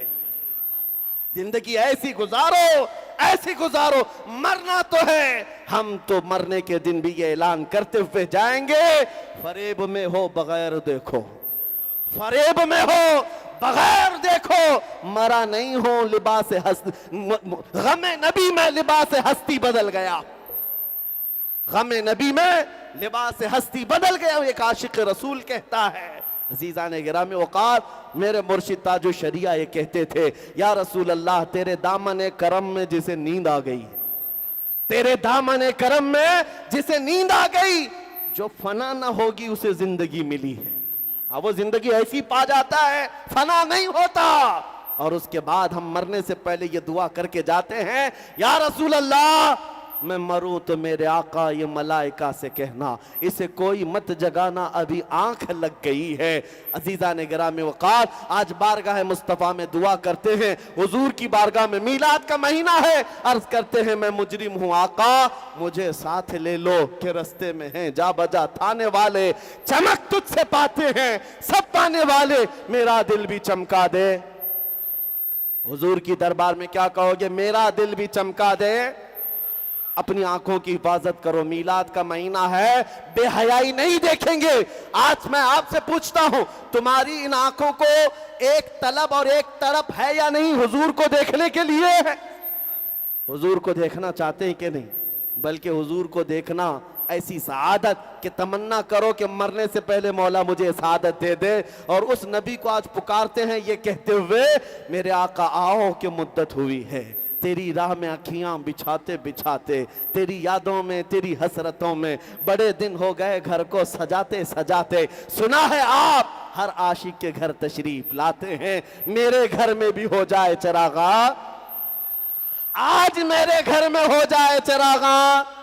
जिंदगी ऐसी गुजारो, ऐसी गुजारो, मरना तो है। हम तो मरने के दिन भी ये ऐलान करते हुए जाएंगे, फरेब में हो बगैर देखो, फरेब में हो बगैर देखो, मरा नहीं हो लिबास गमे नबी में लिबास हस्ती बदल गया, गमे नबी में लिबास हस्ती बदल गया। एक आशिक रसूल कहता है, अजीज़ान गिरामी औकात, मेरे मुर्शिद ताजो शरिया ये कहते थे, या रसूल अल्लाह तेरे दामन करम में जिसे नींद आ गई, तेरे दामन करम में जिसे नींद आ गई, जो फना ना होगी उसे जिंदगी मिली है। अब वो जिंदगी ऐसी पा जाता है, फना नहीं होता। और उसके बाद हम मरने से पहले ये दुआ करके जाते हैं, या रसूल अल्लाह मैं मरूं तो मेरे आका ये मलाइका से कहना इसे कोई मत जगाना, अभी आंख लग गई है। अजीज़ान गिरामी वक़ार, आज बारगाह मुस्तफ़ा में दुआ करते हैं, हुजूर की बारगाह में मीलाद का महीना है, अर्ज करते हैं मैं मुजरिम हूं आका मुझे साथ ले लो के रस्ते में हैं जा बजा थाने वाले, चमक तुझसे पाते हैं सब पाने वाले, मेरा दिल भी चमका दे। हुजूर की दरबार में क्या कहोगे? मेरा दिल भी चमका दे। अपनी आंखों की हिफाजत करो। मीलाद का महीना है, बेहयाई नहीं देखेंगे। आज मैं आपसे पूछता हूं, तुम्हारी इन आंखों को एक तलब और एक तड़प है या नहीं? हुजूर को देखने के लिए है। हुजूर को देखना चाहते हैं कि नहीं? बल्कि हुजूर को देखना ऐसी सआदत कि तमन्ना करो कि मरने से पहले मौला मुझे सआदत दे दे। और उस नबी को आज पुकारते हैं ये कहते हुए, मेरे आका आओ कि मुद्दत हुई है तेरी राह में अखियां बिछाते बिछाते, तेरी यादों में तेरी हसरतों में बड़े दिन हो गए घर को सजाते सजाते। सुना है आप हर आशिक के घर तशरीफ लाते हैं, मेरे घर में भी हो जाए चरागा, आज मेरे घर में हो जाए चरागा।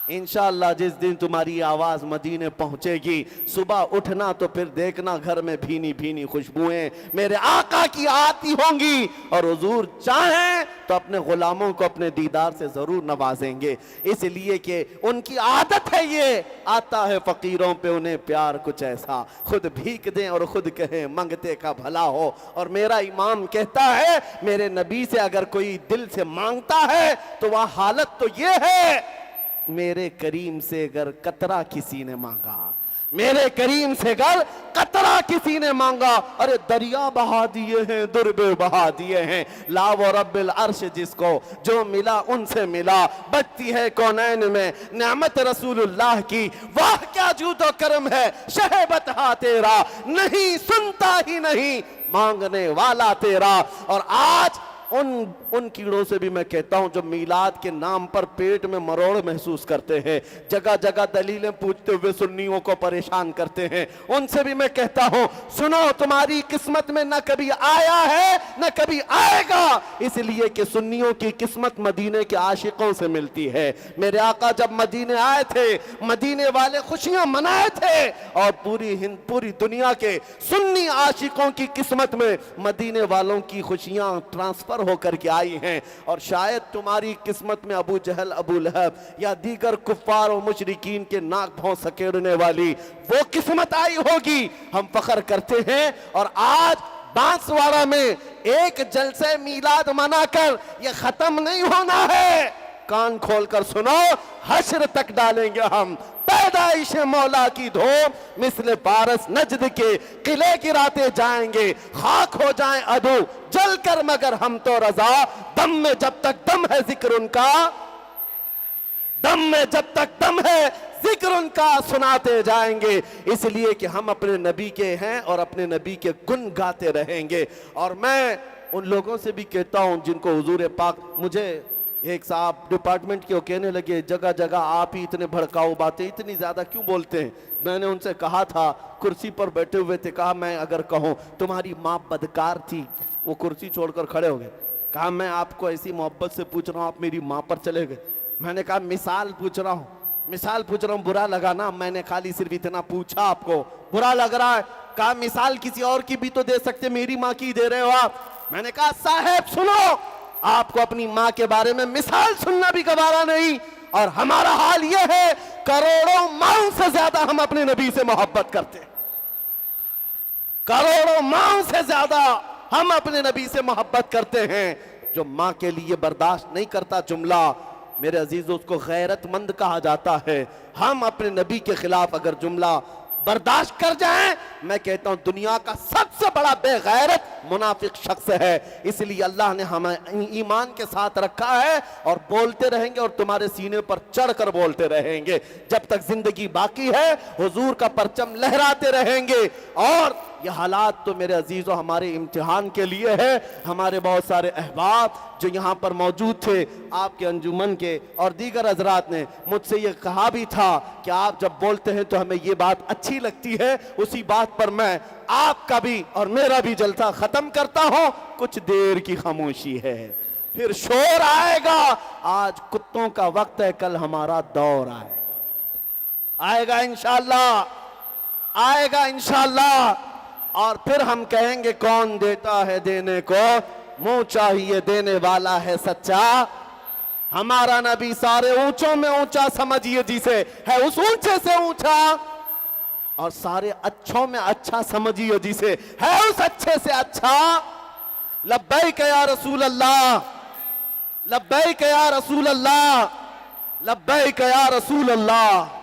इंशाअल्लाह जिस दिन तुम्हारी आवाज मदीने पहुंचेगी, सुबह उठना तो फिर देखना घर में भीनी भीनी खुशबुएं मेरे आका की आती होंगी। और हुजूर चाहें तो अपने गुलामों को अपने दीदार से जरूर नवाजेंगे, इसलिए कि उनकी आदत है ये, आता है फकीरों पे उन्हें प्यार कुछ ऐसा, खुद भीख दें और खुद कहें मंगते का भला हो। और मेरा इमाम कहता है, मेरे नबी से अगर कोई दिल से मांगता है तो वह हालत तो ये है, मेरे करीम से अगर कतरा किसी ने मांगा, मेरे करीम से अगर कतरा किसी ने मांगा, अरे दरिया बहा दिए हैं, दुर्बे बहा दिए हैं। ला वो रब्बिल अर्श जिसको जो मिला उनसे मिला, बचती है कौनैन में नेमत रसूलुल्लाह की। वाह क्या जूदो करम है शहबत हा तेरा, नहीं सुनता ही नहीं मांगने वाला तेरा। और आज उन कीड़ों से भी मैं कहता हूं जो मीलाद के नाम पर पेट में मरोड़ महसूस करते हैं, जगह जगह दलीलें पूछते हुए सुन्नियों को परेशान करते हैं, उनसे भी मैं कहता हूं, सुनो तुम्हारी किस्मत में न कभी आया है न कभी आएगा, इसलिए कि सुन्नियों की किस्मत मदीने के आशिकों से मिलती है। मेरे आका जब मदीने आए थे, मदीने वाले खुशियां मनाए थे, और पूरी दुनिया के सुन्नी आशिकों की किस्मत में मदीने वालों की खुशियां ट्रांसफर होकर के आई हैं। और शायद तुम्हारी किस्मत में अबू जहल, अबू लहब या दीगर कुफ्फार और मुशरिकीन के नाक भौं सकेड़ने वाली वो किस्मत आई होगी। हम फख्र करते हैं। और आज बांसवाड़ा में एक जलसे मीलाद मनाकर ये खत्म नहीं होना है, कान खोलकर सुनो, हश्र तक डालेंगे हम। पैदाइश मौला की धूम मिसले पारस नजद के किले गिराते जाएंगे, खाक हो जाए अदू जल कर मगर हम तो रजा, दम में जब तक दम है जिक्र उनका, दम में जब तक दम है जिक्र उनका सुनाते जाएंगे। इसलिए कि हम अपने नबी के हैं और अपने नबी के गुन गाते रहेंगे। और मैं उन लोगों से भी कहता हूं जिनको हुजूर पाक, मुझे एक साहब डिपार्टमेंट के कहने लगे जगह जगह आप ही इतने भड़काऊ बातें इतनी ज्यादा क्यों बोलते हैं। मैंने उनसे कहा था, कुर्सी पर बैठे हुए थे, कहा मैं अगर कहूं तुम्हारी माँ बदकार थी, वो कुर्सी छोड़कर खड़े हो गए। कहा मैं आपको ऐसी मोहब्बत से पूछ रहा हूं, आप मेरी माँ पर चले गए। मैंने कहा मिसाल पूछ रहा हूं, मिसाल पूछ रहा हूं, बुरा लगा ना? मैंने खाली सिर्फ इतना पूछा, आपको बुरा लग रहा है? कहा मिसाल किसी और की भी तो दे सकते, मेरी माँ की दे रहे हो आप। मैंने कहा साहब सुनो, आपको अपनी माँ के बारे में मिसाल सुनना भी गवारा नहीं। और हमारा हाल यह है, करोड़ों माओं से ज्यादा हम अपने नबी से मोहब्बत करते हैं, करोड़ों माओं से ज्यादा हम अपने नबी से मोहब्बत करते हैं। जो माँ के लिए बर्दाश्त नहीं करता जुमला, मेरे अजीजों, उसको गैरतमंद कहा जाता है। हम अपने नबी के खिलाफ अगर जुमला बर्दाश्त कर जाएं, मैं कहता हूं दुनिया का सबसे बड़ा बेगैरत मुनाफिक शख्स है। इसलिए अल्लाह ने हमें ईमान के साथ रखा है और बोलते रहेंगे और तुम्हारे सीने पर चढ़कर बोलते रहेंगे। जब तक जिंदगी बाकी है हुजूर का परचम लहराते रहेंगे। और ये हालात तो मेरे अजीजों हमारे इम्तिहान के लिए है। हमारे बहुत सारे अहबाब जो यहाँ पर मौजूद थे, आपके अंजुमन के और दीगर हजरात ने मुझसे ये कहा भी था कि आप जब बोलते हैं तो हमें ये बात अच्छी लगती है। उसी बात पर मैं आपका भी और मेरा भी जलसा खत्म करता हूं। कुछ देर की खामोशी है, फिर शोर आएगा। आज कुत्तों का वक्त है, कल हमारा दौर आएगा इंशाअल्लाह, आएगा इंशाअल्लाह। और फिर हम कहेंगे कौन देता है देने को, मुंह चाहिए देने वाला है सच्चा। हमारा नबी सारे ऊंचों में ऊंचा समझिए जिसे है उस ऊंचे से ऊंचा, और सारे अच्छों में अच्छा समझिए जिसे है उस अच्छे से अच्छा। लब्बैक या रसूल अल्लाह, लब्बैक या रसूल अल्लाह। लब्बैक या रसूल अल्लाह।